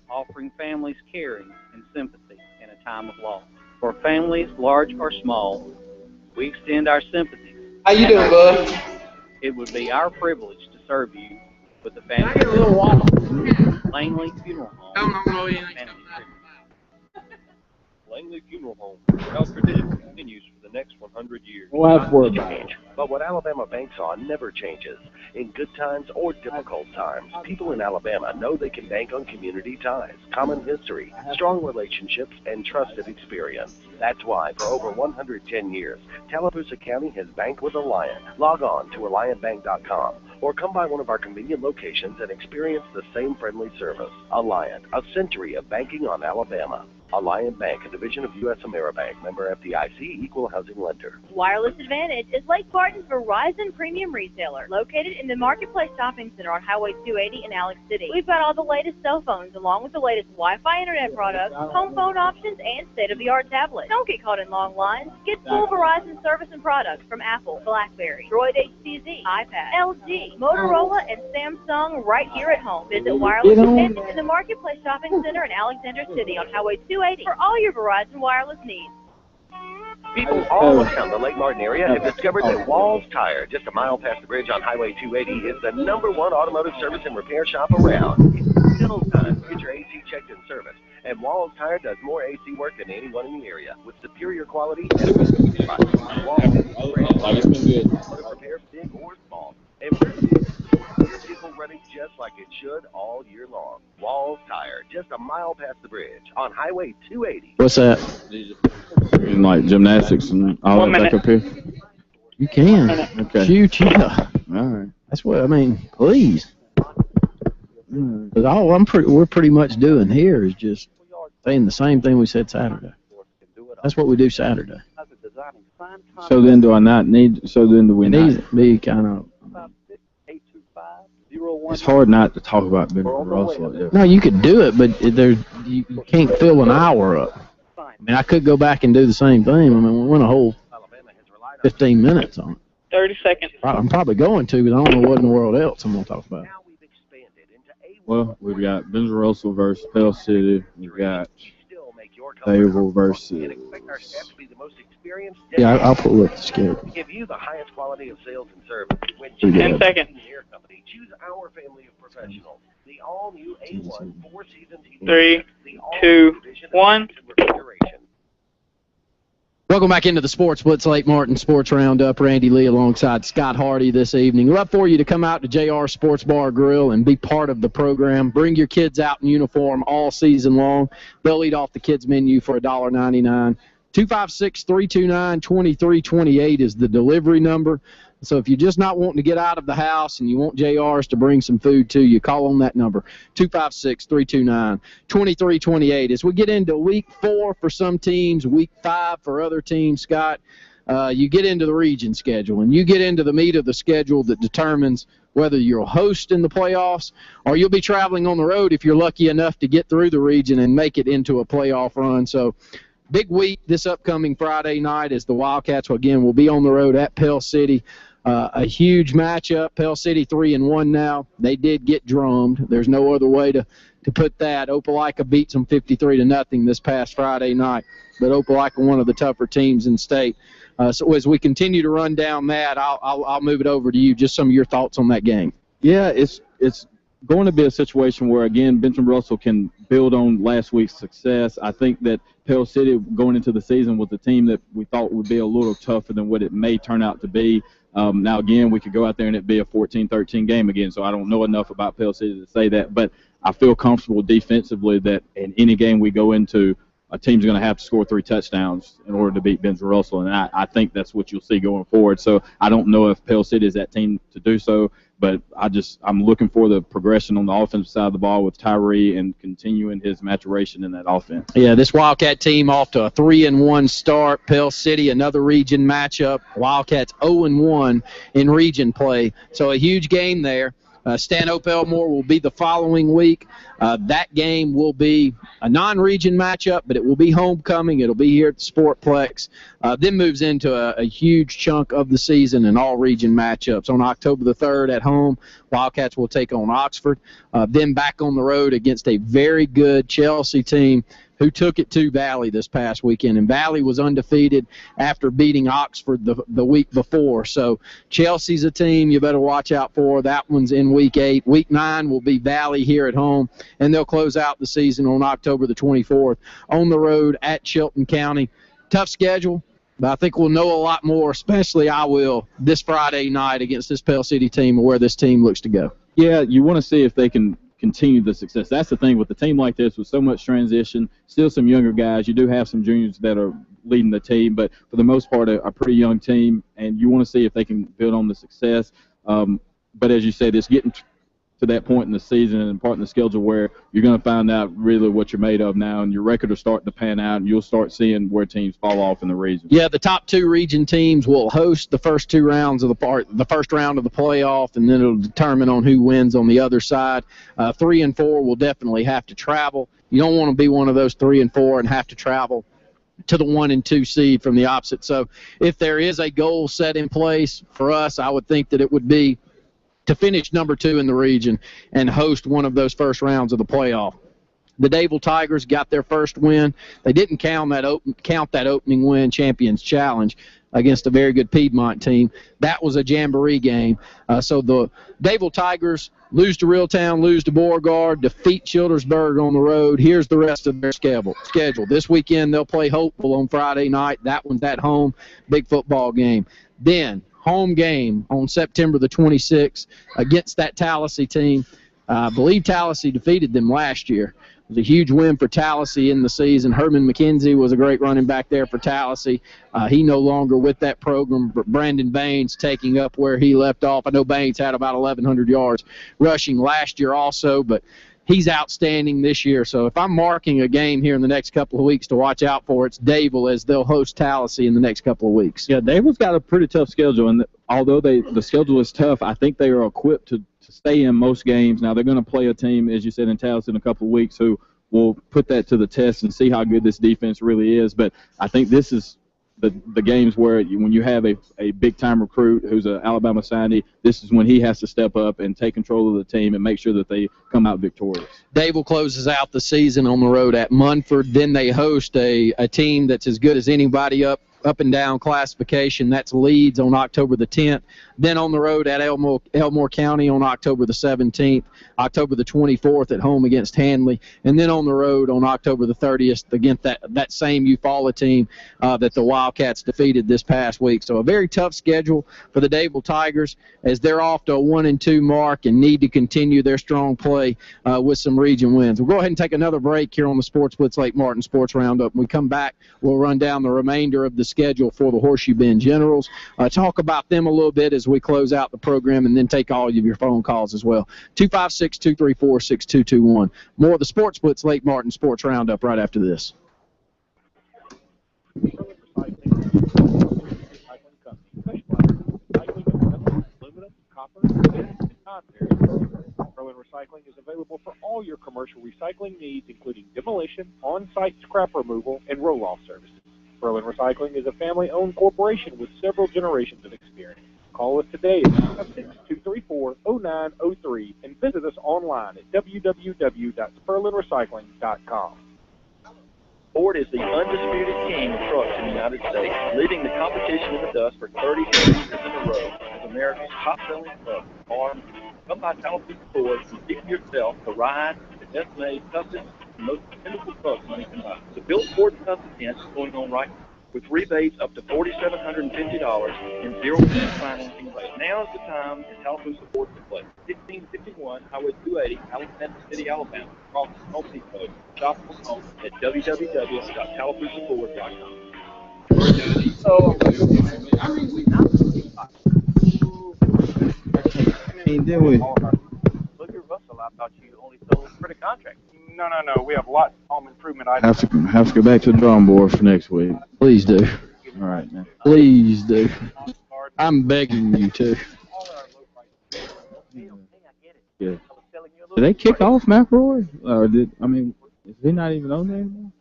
offering families caring and sympathy in a time of loss. For families, large or small, we extend our sympathies. How you doing, bud? It would be our privilege to serve you with the family. Langley Funeral Home. Langley Funeral Home, proud tradition continues for the next 100 years. Well, that's worth it. But what Alabama banks on never changes. In good times or difficult times, people in Alabama know they can bank on community ties, common history, strong relationships, and trusted experience. That's why, for over 110 years, Tallapoosa County has banked with Alliant. Log on to AlliantBank.com or come by one of our convenient locations and experience the same friendly service. Alliant, a century of banking on Alabama. Alliant Bank, a division of U.S. Ameribank, member FDIC, equal housing lender. Wireless Advantage is Lake Martin's Verizon premium retailer, located in the Marketplace Shopping Center on Highway 280 in Alex City. We've got all the latest cell phones, along with the latest Wi-Fi internet products, home phone options, and state-of-the-art tablets. Don't get caught in long lines. Get full Verizon service and products from Apple, BlackBerry, Droid HTZ, iPad, LG, Motorola, and Samsung right here at home. Visit Wireless Advantage in the Marketplace Shopping Center in Alexander City on Highway 280 for all your Verizon wireless needs. People all around the Lake Martin area have discovered that Walls Tire, just a mile past the bridge on Highway 280, is the #1 automotive service and repair shop around. It's still time to get your AC checked and serviced, and Walls Tire does more AC work than anyone in the area, with superior quality and a good price. Walls repairs big or small, and people running just like it should all year long. Walls Tire, just a mile past the bridge on Highway 280. What's that? Like gymnastics and all that back up here? You can. Okay. Shoot, yeah. All right. That's what I mean. Please. Because all we're pretty much doing here is just saying the same thing we said Saturday. That's what we do Saturday. So then do I not need? So then do we it not? needs to be kind of. It's hard not to talk about Benjamin Russell. Like No, you could do it, but you can't fill an hour up. I mean, I could go back and do the same thing. I mean, we went a whole 15 minutes on it. 30 seconds. I'm probably going to, because I don't know what in the world else I'm going to talk about. Well, we've got Benjamin Russell versus Pell City. We've got Fayetteville versus. Yeah, I'll pull up the schedule. Give you the highest quality of sales and service. When 10 seconds. Company, choose our family of professionals. The all-new A1 4-season TV. 3, 2, 1. Welcome back into the Sports Blitz Lake Martin Sports Roundup. Randy Lee alongside Scott Hardy this evening. Love for you to come out to JR Sports Bar Grill and be part of the program. Bring your kids out in uniform all season long. They'll eat off the kids' menu for $1.99. 256-329-2328 is the delivery number. So if you're just not wanting to get out of the house and you want JR's to bring some food to you, call on that number, 256-329-2328. As we get into week 4 for some teams, week 5 for other teams, Scott, you get into the region schedule, and you get into the meat of the schedule that determines whether you'll host in the playoffs or you'll be traveling on the road if you're lucky enough to get through the region and make it into a playoff run. So big week this upcoming Friday night as the Wildcats, again, will be on the road at Pell City. A huge matchup. Pell City 3-1 now. They did get drummed. There's no other way to put that. Opelika beats them 53-0 this past Friday night. But Opelika, one of the tougher teams in state. So as we continue to run down that, I'll move it over to you. Just some of your thoughts on that game. Yeah, it's going to be a situation where, again, Benjamin Russell can build on last week's success. I think that Pell City going into the season was a team that we thought would be a little tougher than what it may turn out to be. Now, again, we could go out there and it be a 14-13 game again, so I don't know enough about Pell City to say that. But I feel comfortable defensively that in any game we go into, a team's going to have to score 3 touchdowns in order to beat Benjamin Russell, and I think that's what you'll see going forward. So I don't know if Pell City is that team to do so, but I'm looking for the progression on the offensive side of the ball with Tyree and continuing his maturation in that offense. Yeah, this Wildcat team off to a 3-1 start. Pell City, another region matchup. Wildcats 0-1 in region play. So a huge game there. Stanhope Elmore will be the following week. That game will be a non-region matchup, but it will be homecoming. It'll be here at the Sportplex. Then moves into a huge chunk of the season and all-region matchups. On October the 3rd at home, Wildcats will take on Oxford. Then back on the road against a very good Chelsea team who took it to Valley this past weekend. And Valley was undefeated after beating Oxford the week before. So Chelsea's a team you better watch out for. That one's in Week 8. Week 9 will be Valley here at home, and they'll close out the season on October the 24th on the road at Chilton County. Tough schedule, but I think we'll know a lot more, especially I will, this Friday night against this Pell City team and where this team looks to go. Yeah, you want to see if they can continue the success. That's the thing with a team like this with so much transition, still some younger guys. You do have some juniors that are leading the team, but for the most part a pretty young team, and you want to see if they can build on the success. But as you said, it's getting to that point in the season and part in the schedule where you're going to find out really what you're made of now, and your record will start to pan out, and you'll start seeing where teams fall off in the region. Yeah, the top 2 region teams will host the first 2 rounds of the first round of the playoff, and then it'll determine on who wins on the other side. 3 and 4 will definitely have to travel. You don't want to be one of those 3 and 4 and have to travel to the 1 and 2 seed from the opposite. So if there is a goal set in place for us, I would think that it would be to finish number 2 in the region and host one of those first rounds of the playoff. The Dayville Tigers got their first win. They didn't count that opening win, Champions Challenge, against a very good Piedmont team. That was a jamboree game. So the Dayville Tigers lose to Reeltown, lose to Beauregard, defeat Childersburg on the road. Here's the rest of their schedule. This weekend they'll play Hopeful on Friday night. That one's at home, big football game. Then home game on September the 26th against that Tallahassee team. I believe Tallahassee defeated them last year. It was a huge win for Tallahassee in the season. Herman McKenzie was a great running back there for Tallahassee. He no longer with that program, but Brandon Baines taking up where he left off. I know Baines had about 1,100 yards rushing last year also, but he's outstanding this year. So if I'm marking a game here in the next couple of weeks to watch out for, it's Dayville, as they'll host Tallahassee in the next couple of weeks. Yeah, Dayville's got a pretty tough schedule, and although the schedule is tough, I think they are equipped to stay in most games. Now, they're going to play a team, as you said, in Tallahassee in a couple of weeks who will put that to the test and see how good this defense really is. But I think this is the games where when you have a big-time recruit who's an Alabama signee, this is when he has to step up and take control of the team and make sure that they come out victorious. Dayville closes out the season on the road at Munford. Then they host a team that's as good as anybody up and down classification. That's Leeds on October the 10th. Then on the road at Elmore County on October the 17th, October the 24th at home against Hanley, and then on the road on October the 30th against that same Eufaula team that the Wildcats defeated this past week. So a very tough schedule for the Dable Tigers as they're off to a 1-2 mark and need to continue their strong play with some region wins. We'll go ahead and take another break here on the Sports Blitz Lake Martin Sports Roundup. When we come back, we'll run down the remainder of the schedule for the Horseshoe Bend Generals, talk about them a little bit as we close out the program, and then take all of your phone calls as well. 256-234-6221. More of the Sports Blitz Lake Martin Sports Roundup right after this. Berlin Recycling is available for all your commercial recycling needs, including demolition, on-site scrap removal, and roll-off services. Berlin Recycling is a family-owned corporation with several generations of experience. Call us today at 256-234-0903 and visit us online at www.sperlinrecycling.com. Ford is the undisputed king of trucks in the United States, leading the competition in the dust for 37 years in a row as America's top-selling truck. Come by Tallapoosa Ford and see for yourself the ride, the best-made, toughest, and most dependable truck money can buy. The Built Ford Tough event is going on right now, with rebates up to $4,750 and 0% financing rate. Now is the time at Tallapoosa Ford to play. 1551 Highway 280, Alexander City, Alabama, across the Home Depot. Shop from home at www.tallapoosaford.com. Did we? Look at Russell. I thought you only sold for the contract. No. We have lots of home improvement items. Have to go back to the drawing board for next week. Please do. All right, man. Please do. I'm begging you to. Yeah. Did they kick off McElroy? Or is he not even on there anymore?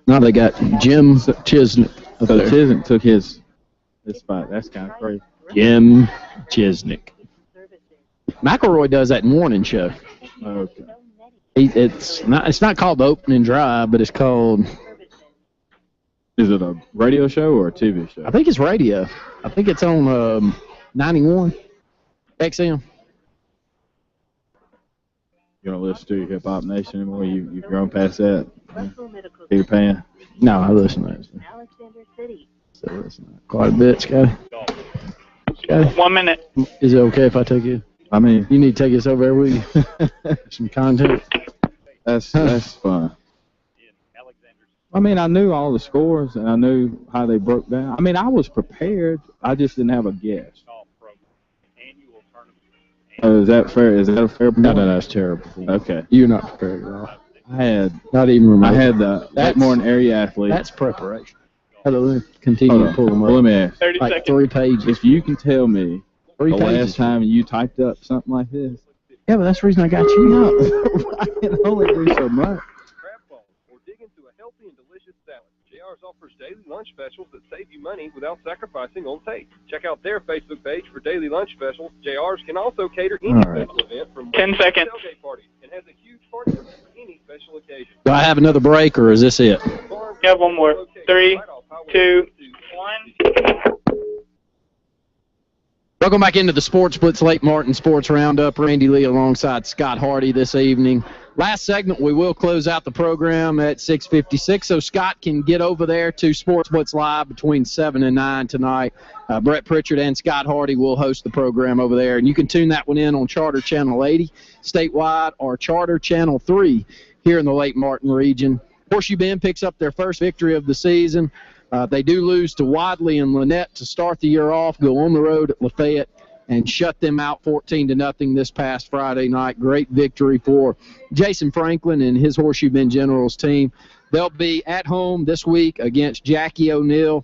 Now they got Jim Chisnick. So Chisnick took his spot. That's kind of crazy. Jim Chisnick. McElroy does that morning show. Okay. It's not called the opening drive, but it's called. Is it a radio show or a TV show? I think it's radio. I think it's on 91 XM. You don't listen to Hip Hop Nation anymore? You've grown past that? Peter Pan? No, I listen to it. Alexander City. So listen to it quite a bit, Scotty. 1 minute. Is it okay if I take it? I mean, you need to take us over there with you. Some content. That's fun. I mean, I knew all the scores and I knew how they broke down. I mean, I was prepared. I just didn't have a guess. Is that fair? Is that a fair point? No, that's terrible. Okay. You're not prepared at all. I had not even remember. I had the Morton area athlete. That's preparation. Hello, continue to pull them up. Let me ask. 30 like seconds. 3 pages. If you can tell me the pages. last time you typed up something like this. Yeah, but that's the reason I got you. No, I can only do so much. Crab balls, or dig into a healthy and delicious salad. JR's offers daily lunch specials that save you money without sacrificing on taste. Check out their Facebook page for daily lunch specials. JR's can also cater any special event from 10 seconds. tailgate party and has a huge party for any special occasion. Do I have another break, or is this it? You have one more. 3, 2, 1. Welcome back into the Sports Blitz Lake Martin Sports Roundup. Randy Lee alongside Scott Hardy this evening. Last segment, we will close out the program at 6:56, so Scott can get over there to Sports Blitz Live between 7 and 9 tonight. Brett Pritchard and Scott Hardy will host the program over there, and you can tune that one in on Charter Channel 80 statewide or Charter Channel 3 here in the Lake Martin region. Horseshoe Bend picks up their first victory of the season. They do lose to Wadley and Lynette to start the year off, go on the road at Lafayette, and shut them out 14-0 this past Friday night. Great victory for Jason Franklin and his Horseshoe Bend Generals team. They'll be at home this week against Jackie O'Neill,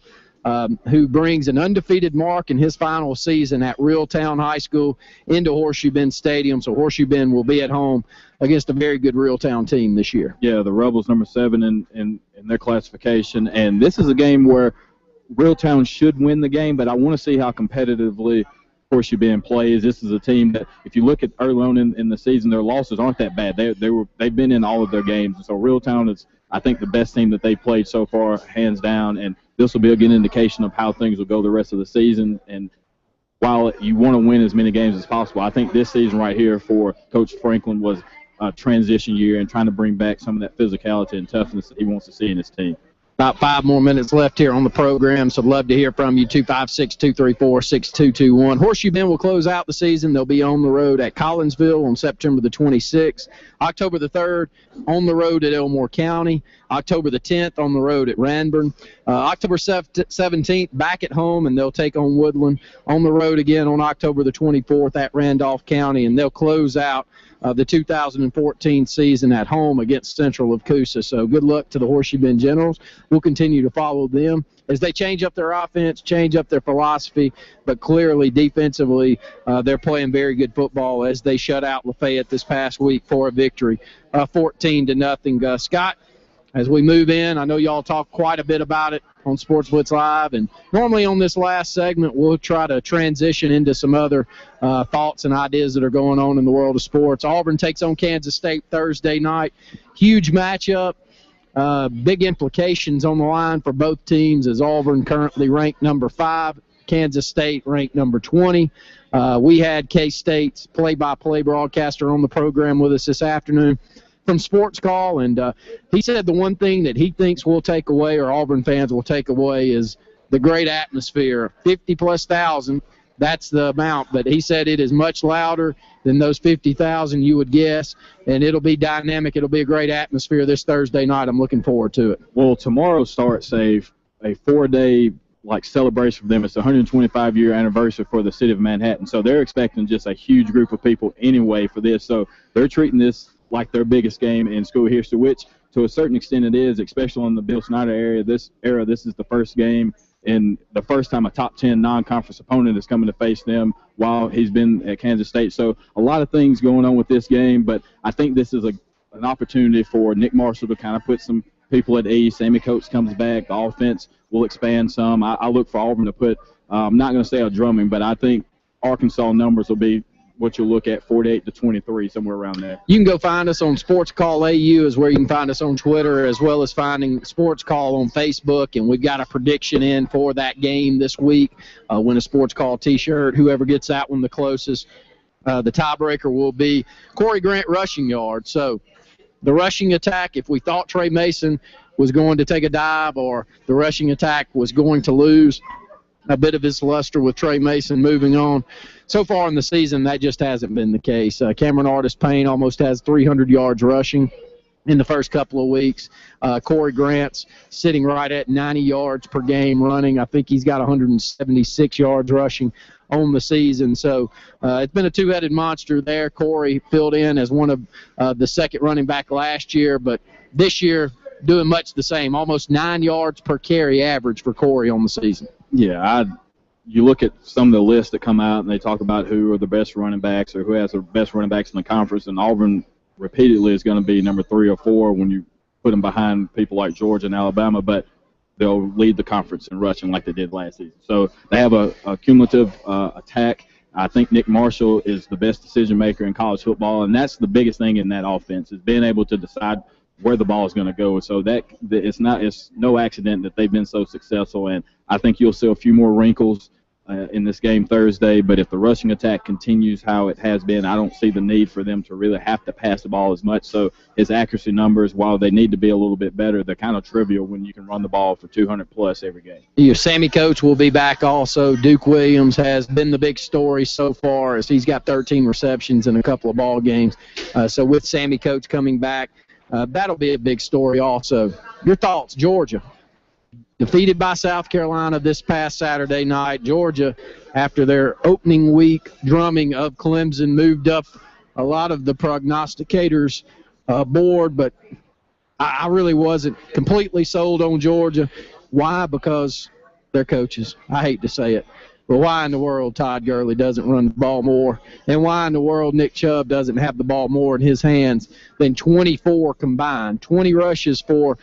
who brings an undefeated mark in his final season at Reeltown High School into Horseshoe Bend Stadium. So Horseshoe Bend will be at home against a very good Reeltown team this year. Yeah, the Rebels number 7 in their classification. And this is a game where Reeltown should win the game, but I want to see how competitively Horseshoe Bend plays. This is a team that, if you look at early on in the season, their losses aren't that bad. They've been in all of their games. So Reeltown is, I think, the best team that they played so far, hands down. And this will be a good indication of how things will go the rest of the season. And while you want to win as many games as possible, I think this season right here for Coach Franklin was a transition year and trying to bring back some of that physicality and toughness that he wants to see in his team. About 5 more minutes left here on the program, so I'd love to hear from you, 256-234-6221. Horseshoe Bend will close out the season. They'll be on the road at Collinsville on September the 26th. October the 3rd, on the road at Elmore County. October the 10th, on the road at Ranburne. October 17th, back at home, and they'll take on Woodland. On the road again on October the 24th at Randolph County, and they'll close out the 2014 season at home against Central of Coosa. So good luck to the Horseshoe Bend Generals. We'll continue to follow them as they change up their offense, change up their philosophy, but clearly defensively they're playing very good football as they shut out Lafayette this past week for a victory, 14-0. Scott, as we move in, I know y'all talk quite a bit about it on Sports Blitz Live, and normally on this last segment we'll try to transition into some other thoughts and ideas that are going on in the world of sports. Auburn takes on Kansas State Thursday night. Huge matchup. Big implications on the line for both teams as Auburn currently ranked number 5, Kansas State ranked number 20. We had K-State's play-by-play broadcaster on the program with us this afternoon from Sports Call, and he said the one thing that he thinks we'll take away, or Auburn fans will take away, is the great atmosphere. 50+ thousand, that's the amount, but he said it is much louder than those 50,000 you would guess, and it'll be dynamic. It'll be a great atmosphere this Thursday night. I'm looking forward to it. Well, tomorrow starts a 4-day celebration for them. It's the 125-year anniversary for the city of Manhattan, so they're expecting just a huge group of people anyway for this. So they're treating this like their biggest game in school history, which to a certain extent it is, especially in the Bill Snyder area. This is the first game and the first time a top 10 non-conference opponent is coming to face them while he's been at Kansas State. So a lot of things going on with this game, but I think this is an opportunity for Nick Marshall to kind of put some people at ease. Sammy Coates comes back. The offense will expand some. I look for Auburn to put, I'm not going to say a drumming, but I think Arkansas numbers will be what you'll look at, 48-23, somewhere around there. You can go find us on Sports Call AU is where you can find us on Twitter, as well as finding Sports Call on Facebook, and we've got a prediction in for that game this week. Win a Sports Call T-shirt. Whoever gets that one the closest, the tiebreaker will be Corey Grant rushing yard. So the rushing attack, if we thought Trey Mason was going to take a dive or the rushing attack was going to lose a bit of his luster with Trey Mason moving on. So far in the season, that just hasn't been the case. Cameron Artis-Payne almost has 300 yards rushing in the first couple of weeks. Corey Grant's sitting right at 90 yards per game running. I think he's got 176 yards rushing on the season. So it's been a two-headed monster there. Corey filled in as one of the second running back last year, but this year doing much the same, almost 9 yards per carry average for Corey on the season. Yeah, you look at some of the lists that come out and they talk about who are the best running backs or who has the best running backs in the conference, and Auburn repeatedly is going to be number 3 or 4 when you put them behind people like Georgia and Alabama, but they'll lead the conference in rushing like they did last season. So they have a cumulative attack. I think Nick Marshall is the best decision maker in college football, and that's the biggest thing in that offense is being able to decide where the ball is going to go. So it's no accident that they've been so successful, and I think you'll see a few more wrinkles in this game Thursday, but if the rushing attack continues how it has been, I don't see the need for them to really have to pass the ball as much. So his accuracy numbers, while they need to be a little bit better, they're kind of trivial when you can run the ball for 200+ every game. Your Sammy Coates will be back also. Duke Williams has been the big story so far as he's got 13 receptions in a couple of ball games. So with Sammy Coates coming back, that'll be a big story also. Your thoughts, Georgia? Defeated by South Carolina this past Saturday night. Georgia, after their opening week drumming of Clemson, moved up a lot of the prognosticators' board, but I really wasn't completely sold on Georgia. Why? Because they're coaches. I hate to say it. But why in the world Todd Gurley doesn't run the ball more? And why in the world Nick Chubb doesn't have the ball more in his hands than 24 combined? 20 rushes for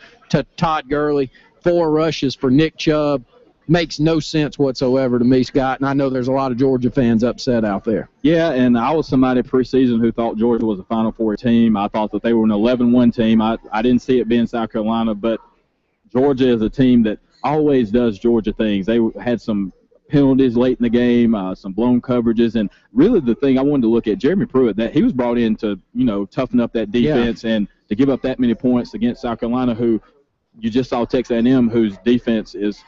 Todd Gurley, 4 rushes for Nick Chubb. Makes no sense whatsoever to me, Scott, and I know there's a lot of Georgia fans upset out there. Yeah, and I was somebody preseason who thought Georgia was a Final Four team. I thought that they were an 11-1 team. I didn't see it being South Carolina, but Georgia is a team that always does Georgia things. They had some penalties late in the game, some blown coverages, and really the thing I wanted to look at, Jeremy Pruitt, that he was brought in to, toughen up that defense and to give up that many points against South Carolina, who you just saw Texas A&M, whose defense is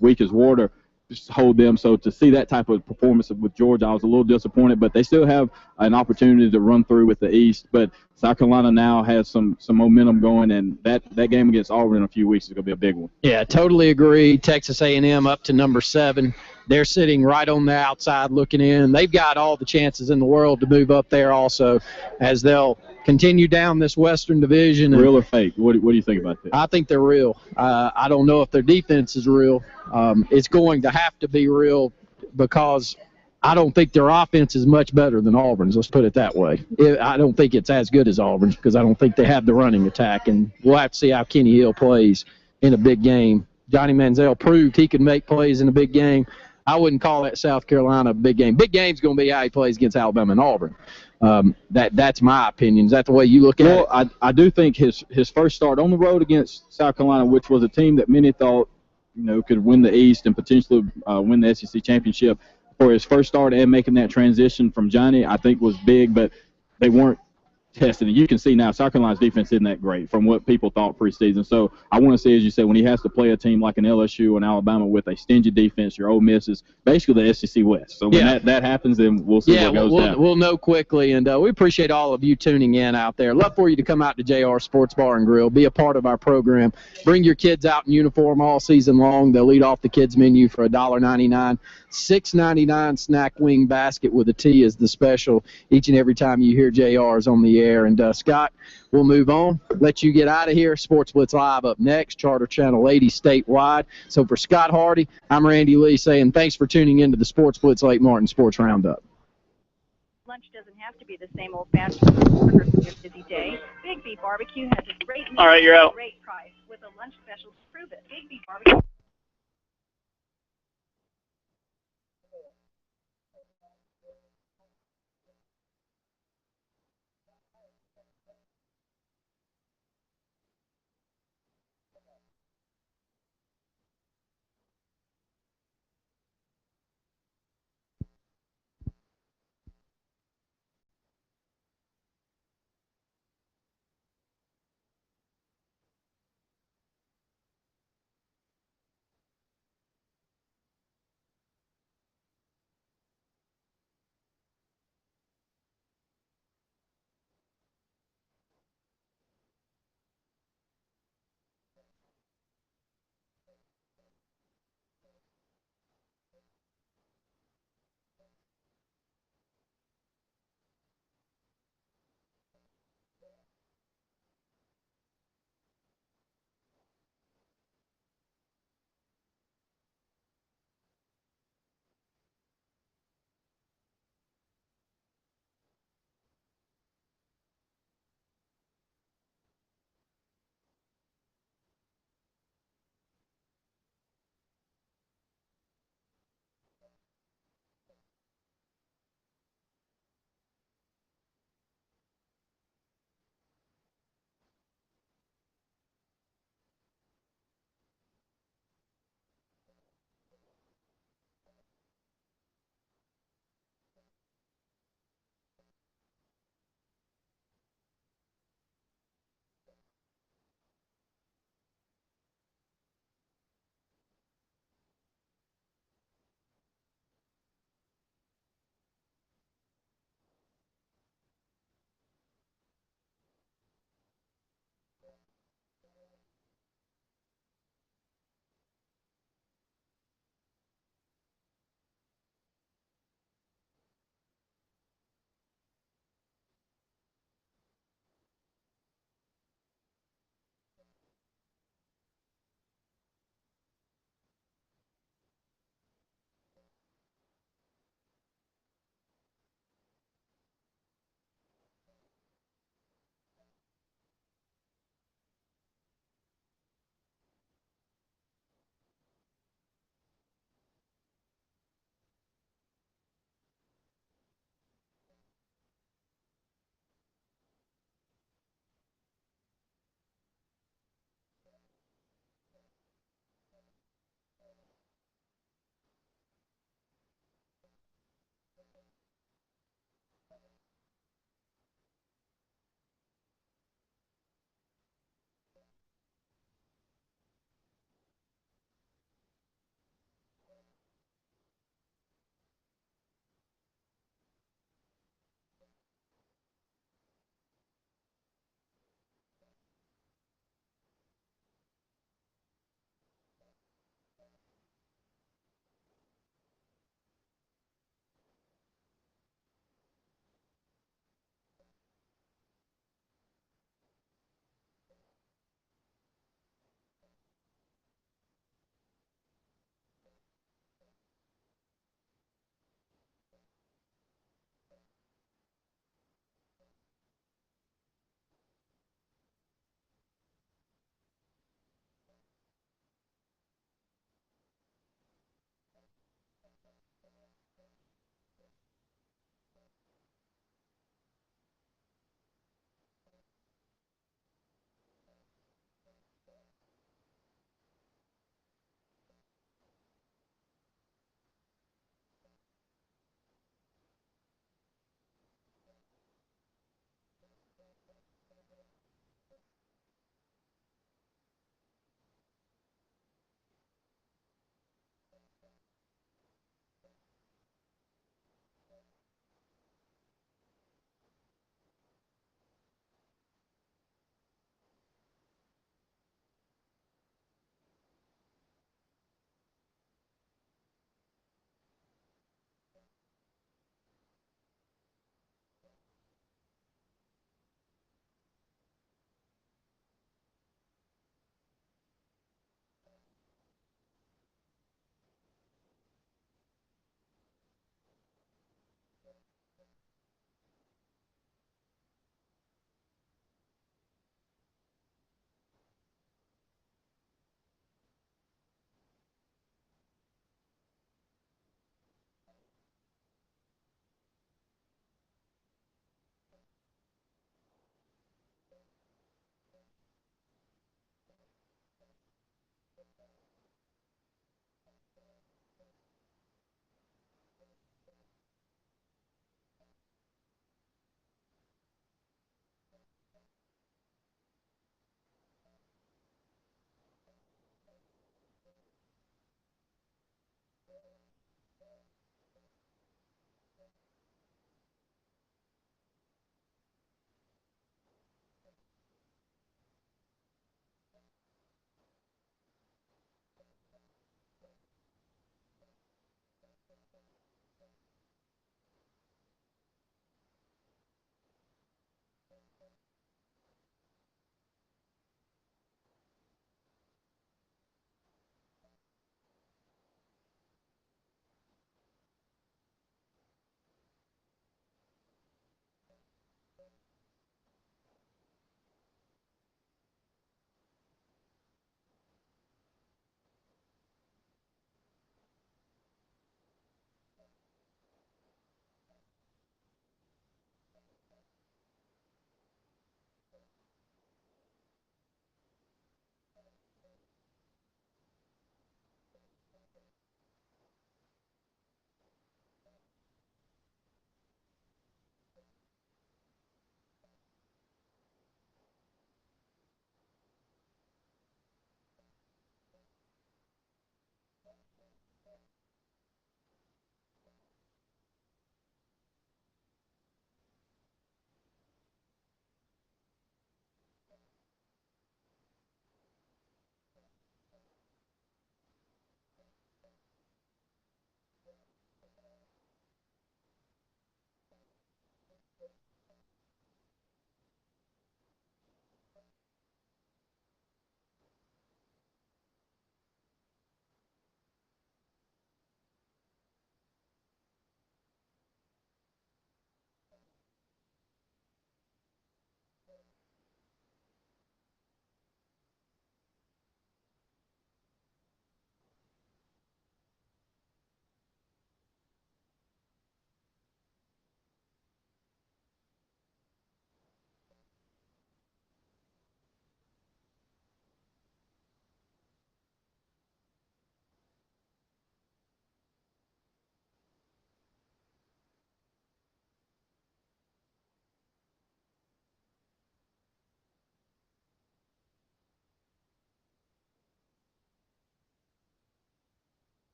weak as water, just hold them. So to see that type of performance with Georgia, I was a little disappointed, but they still have an opportunity to run through with the East. But South Carolina now has some momentum going, and that game against Auburn in a few weeks is going to be a big one. Yeah, totally agree. Texas A&M up to number 7. They're sitting right on the outside looking in. They've got all the chances in the world to move up there also, as they'll continue down this Western Division. Real or fake? What do you think about that? I think they're real. I don't know if their defense is real. It's going to have to be real because I don't think their offense is much better than Auburn's. Let's put it that way. I don't think it's as good as Auburn's because I don't think they have the running attack, and we'll have to see how Kenny Hill plays in a big game. Johnny Manziel proved he could make plays in a big game. I wouldn't call that South Carolina a big game. Big game's going to be how he plays against Alabama and Auburn. That's my opinion. Is that the way you look at it? Well, I do think his first start on the road against South Carolina, which was a team that many thought could win the East and potentially win the SEC championship, for his first start and making that transition from Johnny, I think was big, but they weren't tested. And you can see now South Carolina's defense isn't that great from what people thought preseason. So I want to see, as you said, when he has to play a team like an LSU and Alabama with a stingy defense, your Ole Miss is basically the SEC West. So when that happens, then we'll see what goes down. We'll know quickly, and we appreciate all of you tuning in out there. Love for you to come out to JR Sports Bar and Grill, be a part of our program. Bring your kids out in uniform all season long. They'll eat off the kids' menu for $1.99. $6.99 snack wing basket with a T is the special each and every time you hear JR's on the air. And Scott, we'll move on, let you get out of here. Sports Blitz Live up next, Charter Channel 80 statewide. So for Scott Hardy, I'm Randy Lee saying thanks for tuning into the Sports Blitz Lake Martin Sports Roundup. Lunch doesn't have to be the same old-fashioned order for your busy day. Big B Barbecue has a great meal, All right, you're out. Great price with a lunch special to prove it. Big B Barbecue.